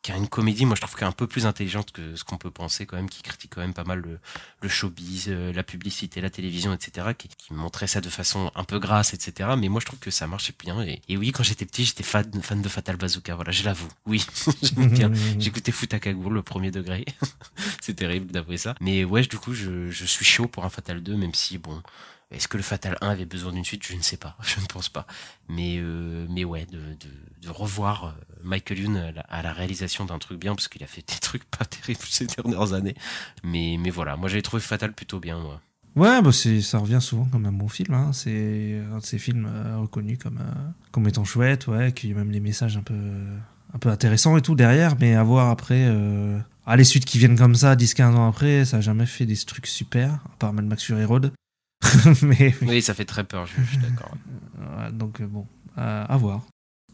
a une comédie, moi je trouve qu'elle est un peu plus intelligente que ce qu'on peut penser quand même, qui critique quand même pas mal le showbiz, la publicité, la télévision, etc., qui montrait ça de façon un peu grasse, etc., mais moi je trouve que ça marchait bien, et oui, quand j'étais petit, j'étais fan de Fatal Bazooka, voilà, je l'avoue, oui, j'aime bien, j'écoutais Foot à Cagoule, le premier degré, c'est terrible d'avouer ça, mais ouais, du coup, je suis chaud pour un Fatal 2, même si, bon, Est-ce que le Fatal 1 avait besoin d'une suite? Je ne sais pas, je ne pense pas. Mais ouais, de revoir Michael Youn à la réalisation d'un truc bien, parce qu'il a fait des trucs pas terribles ces dernières années. Mais voilà, moi j'avais trouvé Fatal plutôt bien, moi. Ouais, bah ça revient souvent comme un bon film. Hein. C'est un de ces films reconnus comme étant chouette, ouais, qui a même des messages un peu intéressants et tout derrière, mais à voir après. Les suites qui viennent comme ça, 10-15 ans après, ça a jamais fait des trucs super, à part Mad Max Fury Road. mais Oui, ça fait très peur, je suis d'accord. Ouais, donc bon, à voir.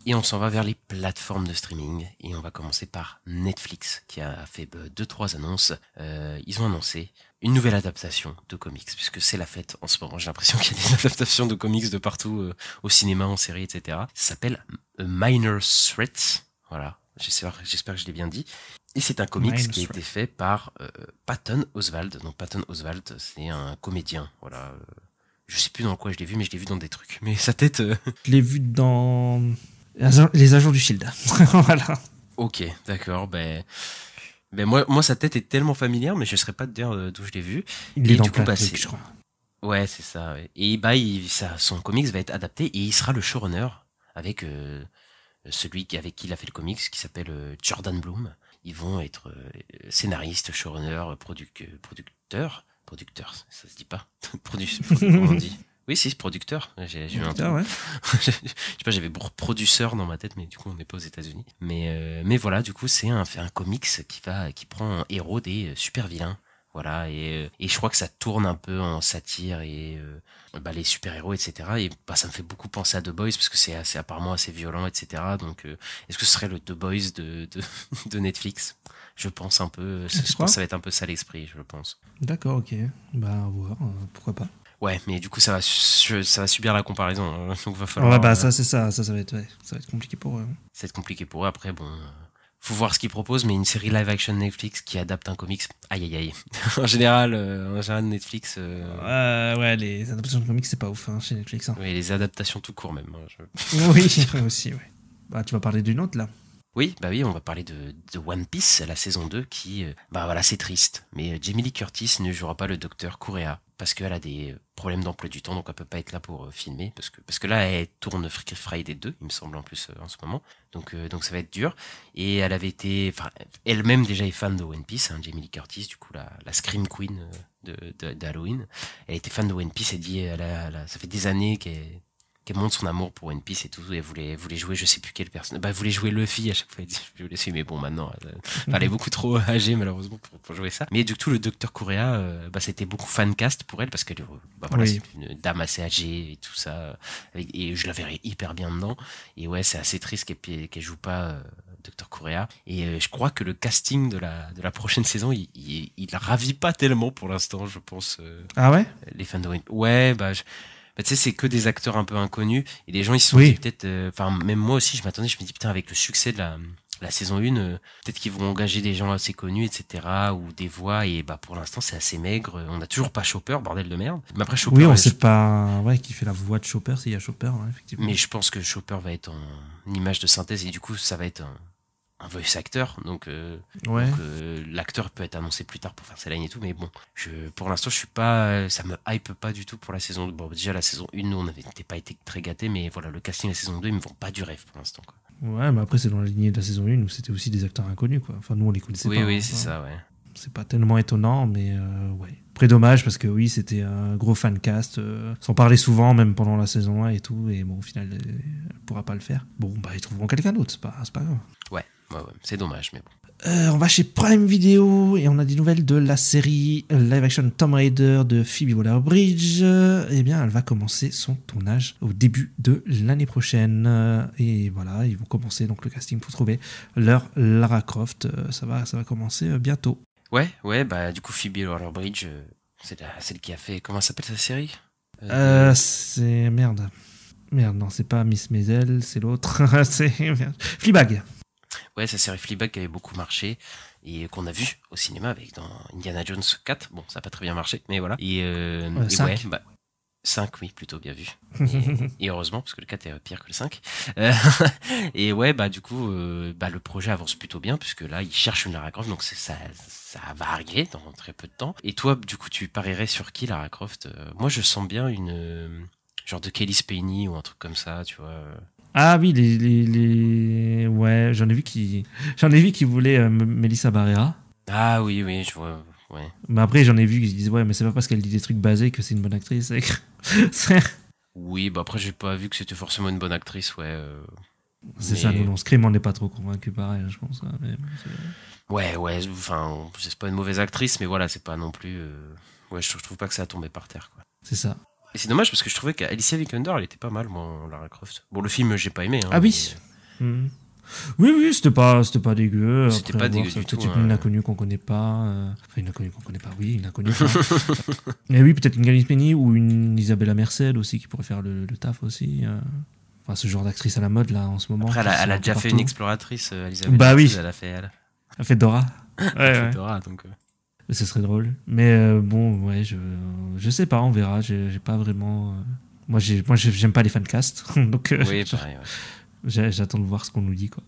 Et on s'en va vers les plateformes de streaming. Et on va commencer par Netflix, qui a fait 2-3 annonces. Ils ont annoncé une nouvelle adaptation de comics, puisque c'est la fête en ce moment. J'ai l'impression qu'il y a des adaptations de comics de partout, au cinéma, en série, etc. Ça s'appelle Minor Threats. Voilà, j'espère que je l'ai bien dit. Et c'est un comics qui a été fait par Patton Oswalt. Donc Patton Oswalt, c'est un comédien. Voilà. Je sais plus dans quoi je l'ai vu, mais je l'ai vu dans des trucs. Mais sa tête... Je l'ai vu dans Les Agents du Shield. Voilà. Ok, d'accord. Moi, sa tête est tellement familière, mais je ne saurais pas te dire d'où je l'ai vu. Il est dans plein de trucs, je crois. Ouais, c'est ça. Ouais. Et son comics va être adapté et il sera le showrunner avec celui avec qui il a fait le comics, qui s'appelle Jordan Bloom. Ils vont être scénaristes, showrunner, producteur, ça se dit pas. Comment on dit? Oui, si, c'est producteur. J'ai eu un truc. Ouais. Je sais pas, j'avais producteur dans ma tête, mais du coup, on n'est pas aux États-Unis. Mais voilà, du coup, c'est un comics qui prend un héros des super vilains. Voilà, et je crois que ça tourne un peu en satire et les super-héros, etc. Et ça me fait beaucoup penser à The Boys parce que c'est apparemment assez violent, etc. Donc, est-ce que ce serait le The Boys de Netflix? Je pense un peu. Je pense que ça va être un peu ça l'esprit, je pense. D'accord, ok. Bah, à voir, pourquoi pas. Ouais, mais du coup, ça va subir la comparaison. Donc, va falloir. Ouais, ça, c'est ça. Ça va être compliqué pour eux. Ça va être compliqué pour eux. Après, bon. Faut voir ce qu'ils proposent, mais une série live-action Netflix qui adapte un comics, aïe. en général, Netflix... Ouais, les adaptations de comics, c'est pas ouf chez Netflix. Hein. Oui, les adaptations tout court même. Oui, aussi, ouais. Bah, tu vas parler d'une autre, là. Oui, on va parler de One Piece, la saison 2, qui... c'est triste. Mais Jamie Lee Curtis ne jouera pas le docteur Kureha, parce qu'elle a des problèmes d'emploi du temps, donc elle peut pas être là pour filmer, parce que là, elle tourne Freaky Friday 2, il me semble, en plus, en ce moment. Donc ça va être dur. Et elle avait été... elle-même déjà est fan de One Piece, Jamie Lee Curtis, du coup, la Scream Queen d'Halloween. Elle était fan de One Piece, elle dit... ça fait des années qu'elle montre son amour pour One Piece et tout, et voulait jouer je sais plus quelle personne. Elle voulait jouer Luffy à chaque fois, elle dit je voulais suivre, mais bon, maintenant, elle est beaucoup trop âgée, malheureusement, pour jouer ça. Mais du coup, le Dr. Kureha, c'était beaucoup fancast pour elle, parce que, c'est une dame assez âgée et tout ça, et je la verrais hyper bien dedans. Et ouais, c'est assez triste qu'elle joue pas, Dr. Kureha. Et je crois que le casting de la prochaine saison, il ravit pas tellement pour l'instant, je pense. Ah ouais? Les fans de One Piece. Ouais, tu sais, c'est que des acteurs un peu inconnus, et les gens, ils se sont dit peut-être, même moi aussi, je m'attendais, je me dis, putain, avec le succès de la saison 1, peut-être qu'ils vont engager des gens assez connus, etc., ou des voix, et pour l'instant, c'est assez maigre. On n'a toujours pas Chopper, bordel de merde. Mais après, Chopper. Oui, on sait pas, qui fait la voix de Chopper, s'il y a Chopper, effectivement. Mais je pense que Chopper va être en image de synthèse, et du coup, ça va être un voice acteur, donc l'acteur peut être annoncé plus tard pour faire ses lignes et tout, mais bon, pour l'instant, je suis pas, ça me hype pas du tout pour la saison 2. Bon, déjà, la saison 1, nous, on n'avait pas été très gâtés, mais voilà, le casting de la saison 2, ils me vont pas du rêve pour l'instant, quoi. Ouais, mais après, c'est dans la lignée de la saison 1 où c'était aussi des acteurs inconnus, quoi. Enfin, nous, on les connaissait pas. Oui, c'est ça, ouais. C'est pas tellement étonnant, mais ouais. Après, dommage, parce que oui, c'était un gros fancast, sans parler souvent, même pendant la saison 1 et tout, et bon, au final, elle pourra pas le faire. Bon, ils trouveront quelqu'un d'autre, c'est pas grave. Ouais, c'est dommage, mais bon. On va chez Prime Video et on a des nouvelles de la série live action Tomb Raider de Phoebe Waller-Bridge. Eh bien, elle va commencer son tournage au début de l'année prochaine. Et voilà, ils vont commencer donc le casting pour trouver leur Lara Croft. Ça va commencer bientôt. Ouais, du coup, Phoebe Waller-Bridge, c'est celle qui a fait... Comment s'appelle sa série? C'est... Merde, non, c'est pas Miss Maisel, c'est l'autre. C'est... Fleabag. Ouais, sa série Fleabag qui avait beaucoup marché et qu'on a vu au cinéma dans Indiana Jones 4. Bon, ça n'a pas très bien marché, mais voilà. Et 5. 5, oui, plutôt bien vu. Et heureusement, parce que le 4 est pire que le 5. Et ouais, bah du coup, le projet avance plutôt bien, puisque là, ils cherchent une Lara Croft, donc ça va arriver dans très peu de temps. Et toi, du coup, tu parierais sur qui, Lara Croft? Moi, je sens bien une genre de Kelly Spany ou un truc comme ça, tu vois. Ah oui, ouais, j'en ai vu qui voulaient Melissa Barrera. Ah oui, je vois. Ouais. Mais après, j'en ai vu qui disent ouais, mais c'est pas parce qu'elle dit des trucs basés que c'est une bonne actrice. Oui, bah après, j'ai pas vu que c'était forcément une bonne actrice, ouais. C'est ça, non, Scream, on n'est pas trop convaincu pareil, je pense. Hein, mais ouais, enfin, c'est pas une mauvaise actrice, mais voilà, c'est pas non plus. Ouais, je trouve pas que ça a tombé par terre, quoi. C'est ça. Et c'est dommage parce que je trouvais qu'Alicia Vikander, elle était pas mal, moi, en Lara Croft. Bon, le film, j'ai pas aimé. Hein, ah oui. Mais... Oui, c'était pas dégueu. C'était pas dégueu du tout. Peut-être une inconnue qu'on connaît pas. Enfin, une inconnue qu'on connaît pas, oui, une inconnue. Mais oui, peut-être une Kelly Spany ou une Isabella Merced aussi qui pourrait faire le taf aussi. Enfin, ce genre d'actrice à la mode là en ce moment. Après, elle a déjà fait une exploratrice, Elisabeth. Bah oui. Elle a fait elle. Elle a fait Dora. Ouais. Dora, donc. Ce serait drôle. Mais bon, ouais, je sais pas, on verra. J'ai pas vraiment. Moi, j'aime pas les fancast. Donc, oui, pareil, ouais. J'attends de voir ce qu'on nous dit, quoi.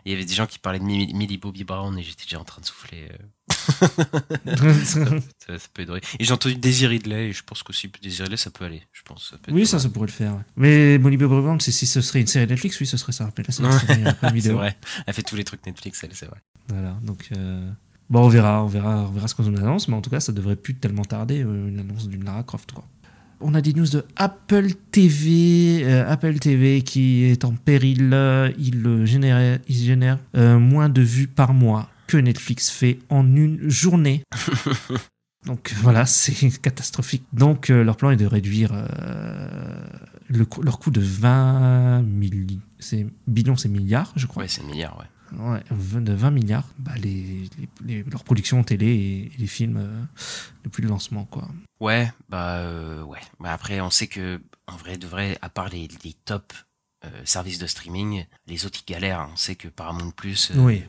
Il y avait des gens qui parlaient de Millie Bobby Brown et j'étais déjà en train de souffler. Ça peut être... Et j'ai entendu Daisy Ridley et je pense qu'aussi Daisy Ridley ça peut aller. Je pense, oui, ça pourrait le faire. Ouais. Mais Millie Bobby Brown, si ce serait une série Netflix, oui, ce serait ça. Mais là, c'est vrai. Elle fait tous les trucs Netflix, elle, c'est vrai. Voilà, donc... Bon, on verra ce qu'on nous annonce, mais en tout cas, ça devrait plus tellement tarder, une annonce d'une Lara Croft, quoi. On a des news de Apple TV. Apple TV qui est en péril. Il génère moins de vues par mois que Netflix fait en une journée. Donc voilà, c'est catastrophique. Donc leur plan est de réduire leur coût de 20 billions, c'est milliards, je crois. Ouais, c'est milliards, ouais. Ouais, de 20 milliards, leur production télé et les films depuis le lancement, quoi. Ouais. Bah après, on sait que, en vrai, de vrai, à part les top services de streaming, les autres, ils galèrent. On sait que Paramount+, oui.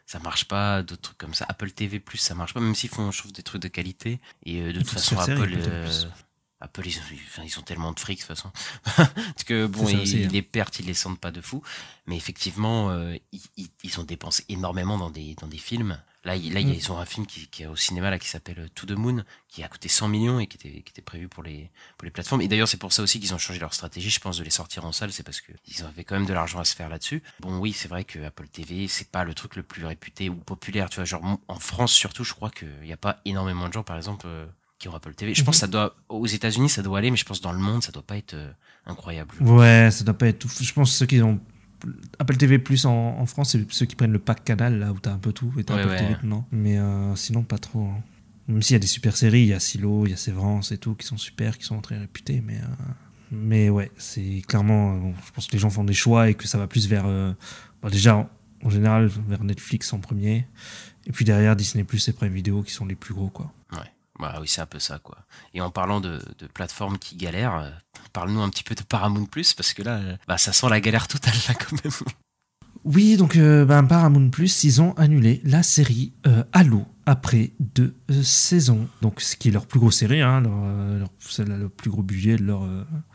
Ça marche pas, d'autres trucs comme ça. Apple TV+, ça marche pas, même s'ils font, je trouve, des trucs de qualité. Et de toute façon, Apple, ils ont tellement de fric, de toute façon. Parce que, bon, les pertes, ils les sentent pas de fou. Mais effectivement, ils ont dépensé énormément dans des films. Là, ils ont un film qui est au cinéma, là, qui s'appelle To the Moon, qui a coûté 100 millions et qui était prévu pour les plateformes. Et d'ailleurs, c'est pour ça aussi qu'ils ont changé leur stratégie, je pense, de les sortir en salle. C'est parce que ils avaient quand même de l'argent à se faire là-dessus. Bon, oui, c'est vrai que Apple TV, c'est pas le truc le plus réputé ou populaire, tu vois. Genre, en France, surtout, je crois qu'il y a pas énormément de gens, par exemple, qui ont Apple TV. Je pense que ça doit, aux États-Unis, ça doit aller, mais je pense dans le monde, ça doit pas être incroyable. Ouais, ça doit pas être tout. Je pense que ceux qui ont Apple TV Plus en France, c'est ceux qui prennent le pack canal, là où t'as un peu tout, et t'as Apple TV maintenant. Mais sinon, pas trop. Hein. Même s'il y a des super séries, il y a Silo, il y a Sévrance et tout, qui sont super, qui sont très réputés, mais ouais, c'est clairement. Je pense que les gens font des choix et que ça va plus vers. Déjà, en général, vers Netflix en premier, et puis derrière Disney Plus et Prime Video qui sont les plus gros, quoi. Ouais. Bah oui, c'est un peu ça, quoi. Et en parlant de plateformes qui galèrent, parle-nous un petit peu de Paramount+, parce que là, ça sent la galère totale, là, quand même. Oui, donc Paramount+, ils ont annulé la série Halo après 2 saisons. Donc, ce qui est leur plus grosse série, hein, c'est le plus gros budget de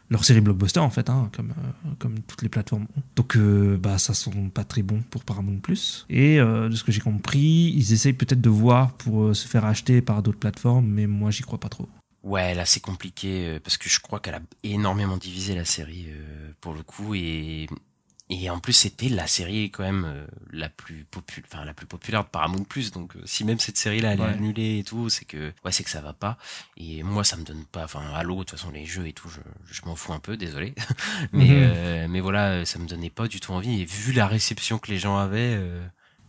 leur série blockbuster, en fait, hein, comme toutes les plateformes ont. Donc, ça sent pas très bon pour Paramount+. Et de ce que j'ai compris, ils essayent peut-être de voir pour se faire acheter par d'autres plateformes, mais moi, j'y crois pas trop. Ouais, là, c'est compliqué, parce que je crois qu'elle a énormément divisé la série, pour le coup, et en plus, c'était la série quand même la plus populaire de Paramount+. Donc, si même cette série-là elle est annulée et tout, c'est que ça va pas. Et moi, ça me donne pas. Enfin, Halo, de toute façon, les jeux et tout, je m'en fous un peu, désolé. Mais voilà, ça me donnait pas du tout envie. Et vu la réception que les gens avaient,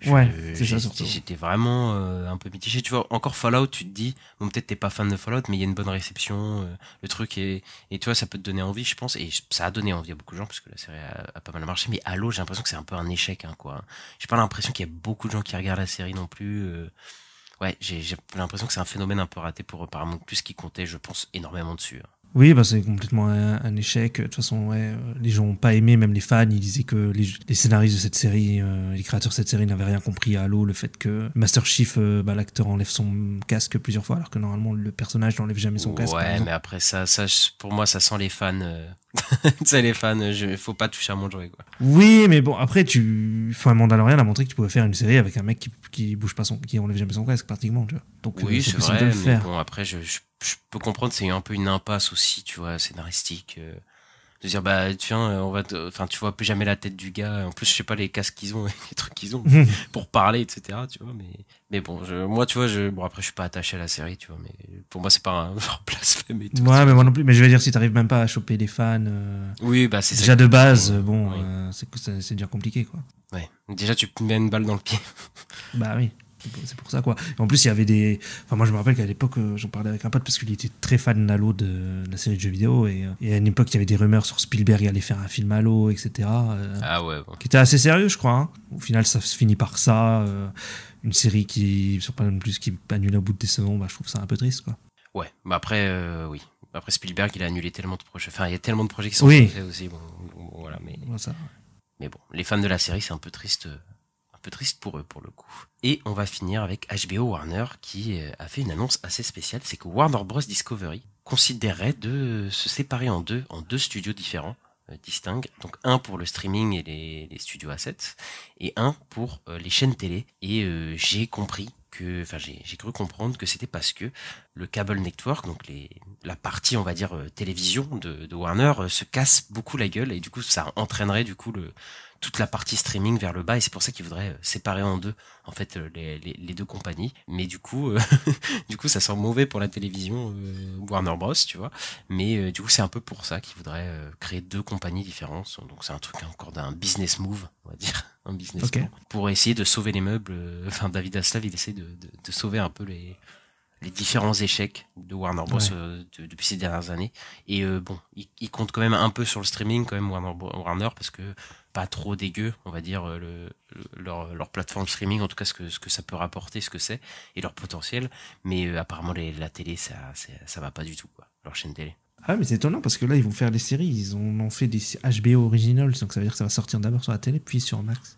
j'étais vraiment un peu mitigé. Tu vois, encore Fallout, tu te dis, bon, peut-être t'es pas fan de Fallout, mais il y a une bonne réception, le truc et tu vois, ça peut te donner envie, je pense, et ça a donné envie à beaucoup de gens parce que la série a pas mal marché. Mais Halo, j'ai l'impression que c'est un peu un échec, hein, quoi. J'ai pas l'impression qu'il y a beaucoup de gens qui regardent la série non plus. Ouais, j'ai l'impression que c'est un phénomène un peu raté pour Paramount+, qui comptait, je pense, énormément dessus. Oui, bah c'est complètement un échec. De toute façon, ouais, les gens n'ont pas aimé, même les fans. Ils disaient que les scénaristes de cette série, les créateurs de cette série n'avaient rien compris à Halo, le fait que Master Chief, l'acteur enlève son casque plusieurs fois, alors que normalement le personnage n'enlève jamais son casque. Ouais, mais après ça, pour moi, ça sent les fans. Tu sais, les fans, faut pas toucher à mon jouet, quoi. Oui, mais bon, après, un Mandalorian a montré que tu pouvais faire une série avec un mec qui bouge pas qui enlève jamais son casque, pratiquement, tu vois. Donc, oui, c'est possible vrai, de le mais faire. bon, après, je peux comprendre, c'est un peu une impasse aussi, tu vois, scénaristique. De dire, bah, tiens, enfin, tu vois plus jamais la tête du gars. En plus, je sais pas les casques qu'ils ont, les trucs qu'ils ont pour parler, etc., tu vois, mais bon, moi, tu vois, bon, après, je suis pas attaché à la série, tu vois, mais pour moi, c'est pas un genre blasphème et tout. Ouais, mais moi non plus. Mais je veux dire, si t'arrives même pas à choper les fans, Oui, bah, c'est ça. déjà de base, bon, oui. c'est déjà compliqué, quoi. Ouais. Déjà, tu te mets une balle dans le pied. Bah oui. C'est pour ça, quoi. Et en plus, il y avait moi, je me rappelle qu'à l'époque, j'en parlais avec un pote parce qu'il était très fan d'Halo, de la série de jeux vidéo. Et à une époque, il y avait des rumeurs sur Spielberg allait faire un film Halo, etc. Ah ouais, bon. Qui était assez sérieux, je crois. Hein. Au final, ça se finit par ça. Une série qui, sur pas non plus, qui annule au bout de des saisons. Bah, je trouve ça un peu triste, quoi. Ouais, bah après, oui. Après, Spielberg, il a annulé tellement de projets. Enfin, il y a tellement de projets qui sont faits aussi. Bon, voilà, mais. Ouais, ça. Mais bon, les fans de la série, c'est un peu triste pour eux, pour le coup. Et on va finir avec HBO Warner qui a fait une annonce assez spéciale, c'est que Warner Bros. Discovery considérerait de se séparer en deux studios différents, distincts. Donc un pour le streaming et les studios assets, et un pour les chaînes télé. Et j'ai cru comprendre que c'était parce que le cable network, donc la partie, on va dire, télévision de Warner, se casse beaucoup la gueule, et du coup ça entraînerait du coup toute la partie streaming vers le bas, et c'est pour ça qu'ils voudraient séparer en deux en fait les deux compagnies. Mais du coup du coup ça sent mauvais pour la télévision Warner Bros, tu vois, mais du coup c'est un peu pour ça qu'ils voudraient créer deux compagnies différentes. Donc c'est un truc encore d'un business move, on va dire, un business plan, pour essayer de sauver les meubles. Enfin, David Zaslav, il essaie de sauver un peu les différents échecs de Warner Bros. Depuis ces dernières années. Et bon, ils comptent quand même un peu sur le streaming, quand même, Warner, parce que pas trop dégueu, on va dire, leur plateforme streaming, en tout cas ce que ça peut rapporter, ce que c'est, et leur potentiel. Mais apparemment, la télé, ça va pas du tout, quoi, leur chaîne télé. Ah, mais c'est étonnant parce que là, ils vont faire des séries. Ils ont fait des HBO Originals, donc ça veut dire que ça va sortir d'abord sur la télé, puis sur Max.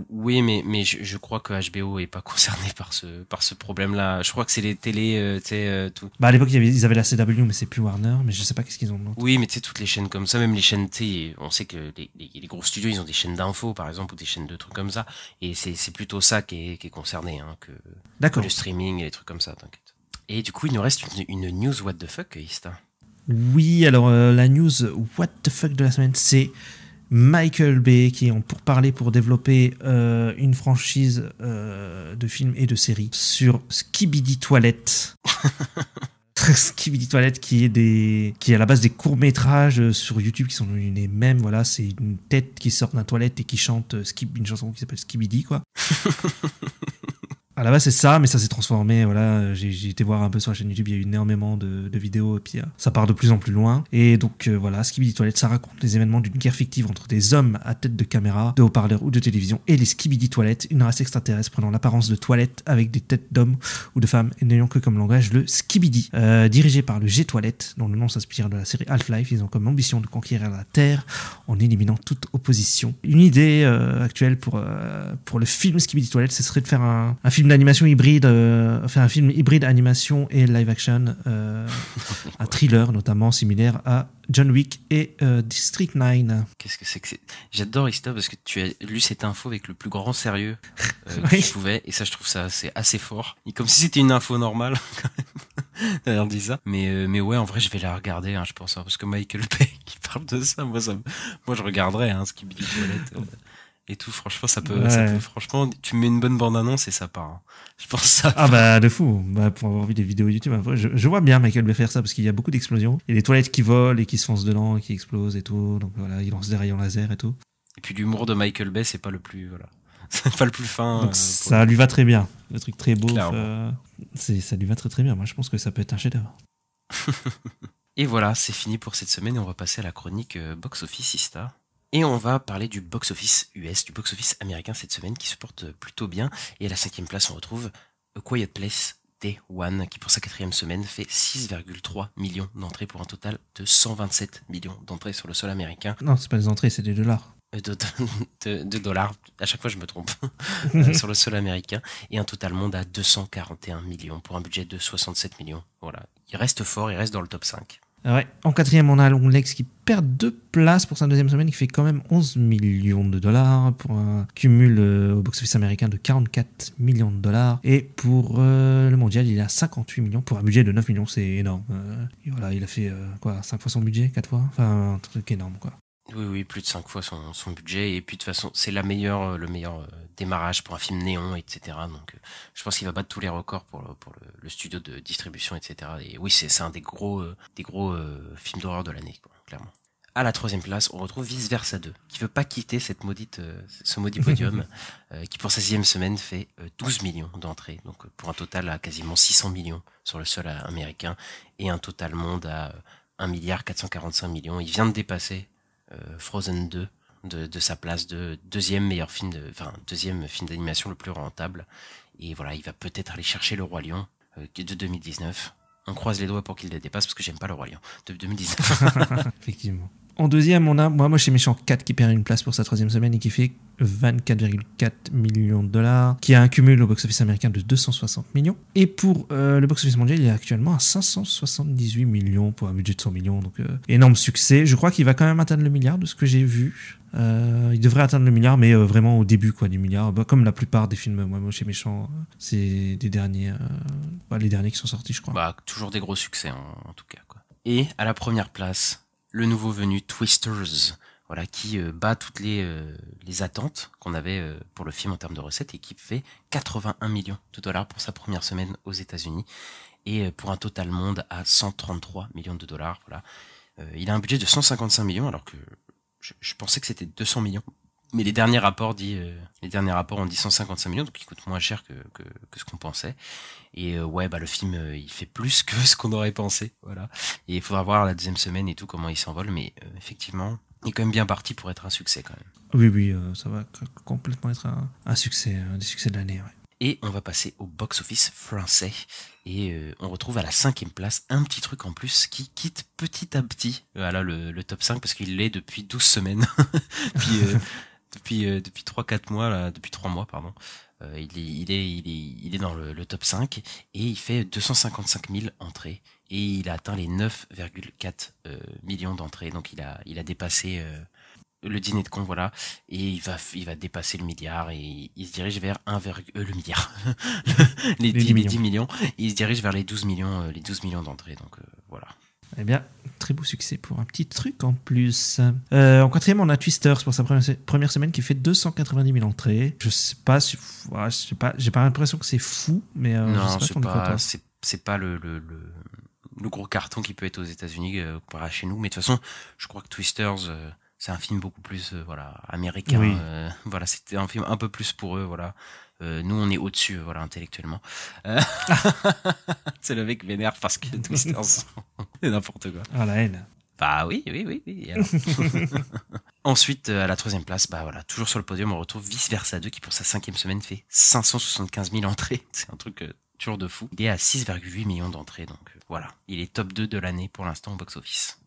Oui, mais je crois que HBO est pas concerné par ce problème-là. Je crois que c'est les télés, tu sais, tout. Bah à l'époque ils avaient la CW, mais c'est plus Warner. Mais je sais pas qu'est-ce qu'ils ont d'autre. Oui, mais tu sais, toutes les chaînes comme ça, même les chaînes, tu sais, on sait que les gros studios, ils ont des chaînes d'infos, par exemple, ou des chaînes de trucs comme ça. Et c'est plutôt ça qui est concerné, hein, que le streaming et les trucs comme ça, t'inquiète. Et du coup, il nous reste une news what the fuck, Ista. Oui, alors la news what the fuck de la semaine, c'est Michael Bay qui est en pourparlers pour développer une franchise de films et de séries sur Skibidi Toilet. Skibidi Toilet qui est à la base des courts-métrages sur YouTube qui sont devenus les mêmes. Voilà, c'est une tête qui sort d'un toilette et qui chante une chanson qui s'appelle Skibidi, quoi. À la base c'est ça, mais ça s'est transformé. Voilà, j'ai été voir un peu sur la chaîne YouTube, il y a eu énormément de vidéos et puis ça part de plus en plus loin. Et donc voilà, Skibidi Toilet, ça raconte les événements d'une guerre fictive entre des hommes à tête de caméra, de haut-parleurs ou de télévision et les Skibidi Toilettes, une race extraterrestre prenant l'apparence de toilettes avec des têtes d'hommes ou de femmes et n'ayant que comme langage le Skibidi. Dirigé par le G-Toilette, dont le nom s'inspire de la série Half-Life, ils ont comme ambition de conquérir la Terre en éliminant toute opposition. Une idée actuelle pour le film Skibidi Toilet, ce serait de faire un film d'animation hybride, faire un film hybride animation et live action, un thriller notamment similaire à John Wick et District 9. Qu'est-ce que c'est que c'est... J'adore Ista parce que tu as lu cette info avec le plus grand sérieux que Oui. tu pouvais, et ça je trouve ça c'est assez fort. Et comme si c'était une info normale quand même. D'ailleurs dit ça. Mais ouais, en vrai je vais la regarder, hein, je pense, hein, parce que Michael Bay qui parle de ça, moi je regarderais, hein, Skibidi Toilet. Et tout, franchement, ça peut, franchement, tu mets une bonne bande-annonce et ça part. Hein. Je pense ça. Ah bah, de fou. Bah, pour avoir vu des vidéos YouTube, je vois bien Michael Bay faire ça parce qu'il y a beaucoup d'explosions. Il y a des toilettes qui volent et qui se foncent dedans et qui explosent et tout. Donc voilà, il lance des rayons laser et tout. Et puis l'humour de Michael Bay, c'est pas le plus, voilà. C'est pas le plus fin. Donc ça lui va très bien. Le truc très beau. Ça lui va très très bien. Moi, je pense que ça peut être un chef-d'œuvre. Et voilà, c'est fini pour cette semaine et on va passer à la chronique Box Office Ista. Et on va parler du box-office US, du box-office américain cette semaine qui se porte plutôt bien. Et à la 5e place, on retrouve A Quiet Place Day One, qui pour sa 4e semaine fait 6,3 millions d'entrées pour un total de 127 millions d'entrées sur le sol américain. Non, c'est pas des entrées, c'est des dollars. De dollars, à chaque fois je me trompe, sur le sol américain, et un total monde à 241 millions pour un budget de 67 millions. Voilà, il reste fort, il reste dans le top 5. Ouais. En 4e, on a Longlegs qui perd 2 places pour sa 2e semaine, qui fait quand même 11 millions de dollars pour un cumul au box-office américain de 44 millions de dollars. Et pour le mondial, il a 58 millions pour un budget de 9 millions, c'est énorme. Et voilà, il a fait 5 fois son budget, 4 fois, enfin un truc énorme quoi. Oui, plus de 5 fois son budget. Et puis de toute façon, c'est le meilleur démarrage pour un film néon, etc. Donc je pense qu'il va battre tous les records pour le studio de distribution, etc. Et oui, c'est un des gros films d'horreur de l'année, quoi, clairement. À la 3e place, on retrouve Vice Versa 2, qui veut pas quitter ce maudit podium, qui pour sa 6e semaine fait 12 millions d'entrées. Donc pour un total à quasiment 600 millions sur le sol américain, et un total monde à 1,445 milliard. Il vient de dépasser Frozen 2 de sa place de deuxième film d'animation le plus rentable. Et voilà, il va peut-être aller chercher le Roi Lion de 2019. On croise les doigts pour qu'il le dépasse, parce que j'aime pas le Roi Lion de 2019. Effectivement. En 2e, on a Moi chez Méchant 4 qui perd une place pour sa 3e semaine et qui fait 24,4 millions de dollars, qui a un cumul au box-office américain de 260 millions. Et pour le box-office mondial, il est actuellement à 578 millions pour un budget de 100 millions. Donc énorme succès. Je crois qu'il va quand même atteindre le milliard de ce que j'ai vu. Il devrait atteindre le milliard, mais vraiment au début du milliard. Comme la plupart des films Moi chez Méchant, c'est des derniers, les derniers qui sont sortis, je crois. Toujours des gros succès en tout cas, quoi. Et à la 1re place, le nouveau venu Twisters, voilà, qui bat toutes les attentes qu'on avait pour le film en termes de recettes, et qui fait 81 millions de dollars pour sa 1re semaine aux États-Unis, et pour un total monde à 133 millions de dollars. Voilà. Il a un budget de 155 millions, alors que je pensais que c'était 200 millions. Mais les derniers rapports ont dit 155 millions, donc il coûte moins cher que ce qu'on pensait. Et le film il fait plus que ce qu'on aurait pensé, voilà. Et il faudra voir la 2e semaine et tout comment il s'envole, mais effectivement, il est quand même bien parti pour être un succès quand même. Oui, ça va complètement être un succès, un des succès de l'année. Ouais. Et on va passer au box-office français, et on retrouve à la 5e place un petit truc en plus qui quitte petit à petit le top 5, parce qu'il l'est depuis 12 semaines. Depuis 3-4 mois, là, depuis 3 mois, pardon. Il est dans le top 5, et il fait 255 000 entrées, et il a atteint les 9,4 millions d'entrées. Donc il a dépassé le dîner de con, voilà, et il va dépasser le milliard, et il se dirige vers le milliard, les 10 millions, et il se dirige vers les 12 millions d'entrées. Donc voilà. Eh bien, très beau succès pour un petit truc en plus. En 4e, on a Twisters pour sa première semaine qui fait 290 000 entrées. Je sais pas, j'ai pas l'impression que c'est fou, mais non, c'est pas le gros carton qui peut être aux États-Unis comparé à chez nous. Mais de toute façon, je crois que Twisters, c'est un film beaucoup plus américain. Oui. Voilà, c'était un film un peu plus pour eux, voilà. Nous on est au-dessus, voilà, intellectuellement. C'est le mec vénère parce que Twisters, c'est n'importe quoi. Ah, la haine. Bah oui. Alors. Ensuite, à la 3e place, toujours sur le podium, on retrouve Vice Versa 2 qui pour sa 5e semaine fait 575 000 entrées. C'est un truc toujours de fou. Il est à 6,8 millions d'entrées, donc voilà. Il est top 2 de l'année pour l'instant au box-office.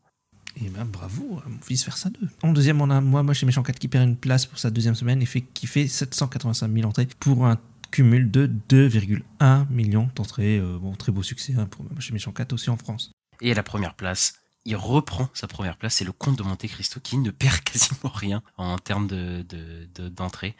Et ben bravo, Vice Versa 2. En 2e, on a Moi chez Méchant 4 qui perd une place pour sa 2e semaine et qui fait 785 000 entrées pour un cumul de 2,1 millions d'entrées. Très beau succès pour Moi chez Méchant 4 aussi en France. Et à la 1re place, il reprend sa 1re place, c'est le Comte de Monte Cristo qui ne perd quasiment rien en termes d'entrées.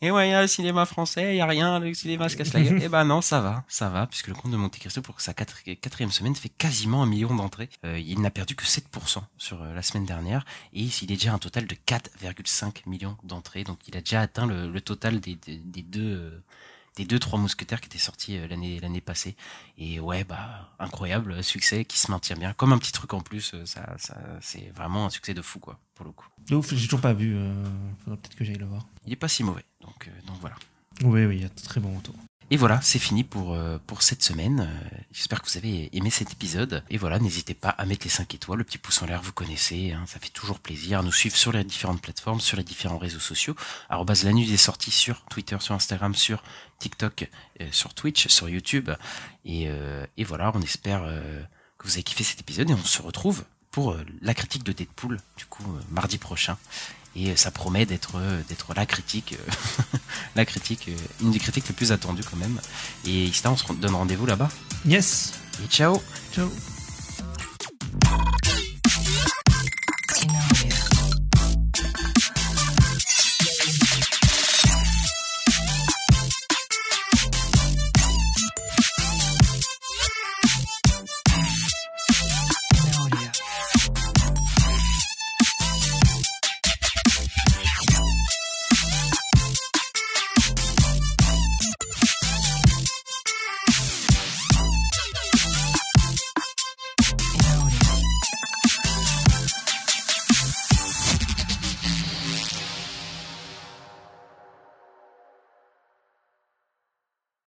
Et ouais, il y a le cinéma français, il y a rien, le cinéma se casse la gueule. Et ben non, ça va, puisque le Comte de Monte Cristo, pour sa 4e semaine, fait quasiment 1 million d'entrées. Il n'a perdu que 7% sur la semaine dernière, et il est déjà un total de 4,5 millions d'entrées. Donc il a déjà atteint le total des deux Trois Mousquetaires qui étaient sortis l'année passée. Et ouais, incroyable succès qui se maintient bien. Comme un petit truc en plus, ça c'est vraiment un succès de fou, quoi, pour le coup. De ouf, j'ai toujours pas vu. Faudrait peut-être que j'aille le voir. Il est pas si mauvais, donc voilà. Oui, il y a de très bon retour. Et voilà, c'est fini pour cette semaine. J'espère que vous avez aimé cet épisode. Et voilà, n'hésitez pas à mettre les 5 étoiles, le petit pouce en l'air, vous connaissez, hein, ça fait toujours plaisir. À nous suivre sur les différentes plateformes, sur les différents réseaux sociaux. @la nuit des sorties sur Twitter, sur Instagram, sur TikTok, sur Twitch, sur YouTube. Et voilà, on espère que vous avez kiffé cet épisode et on se retrouve pour la critique de Deadpool, du coup, mardi prochain. Et ça promet d'être la critique, une des critiques les plus attendues quand même. Et Ista, on se donne rendez-vous là-bas. Yes. Et ciao. Ciao.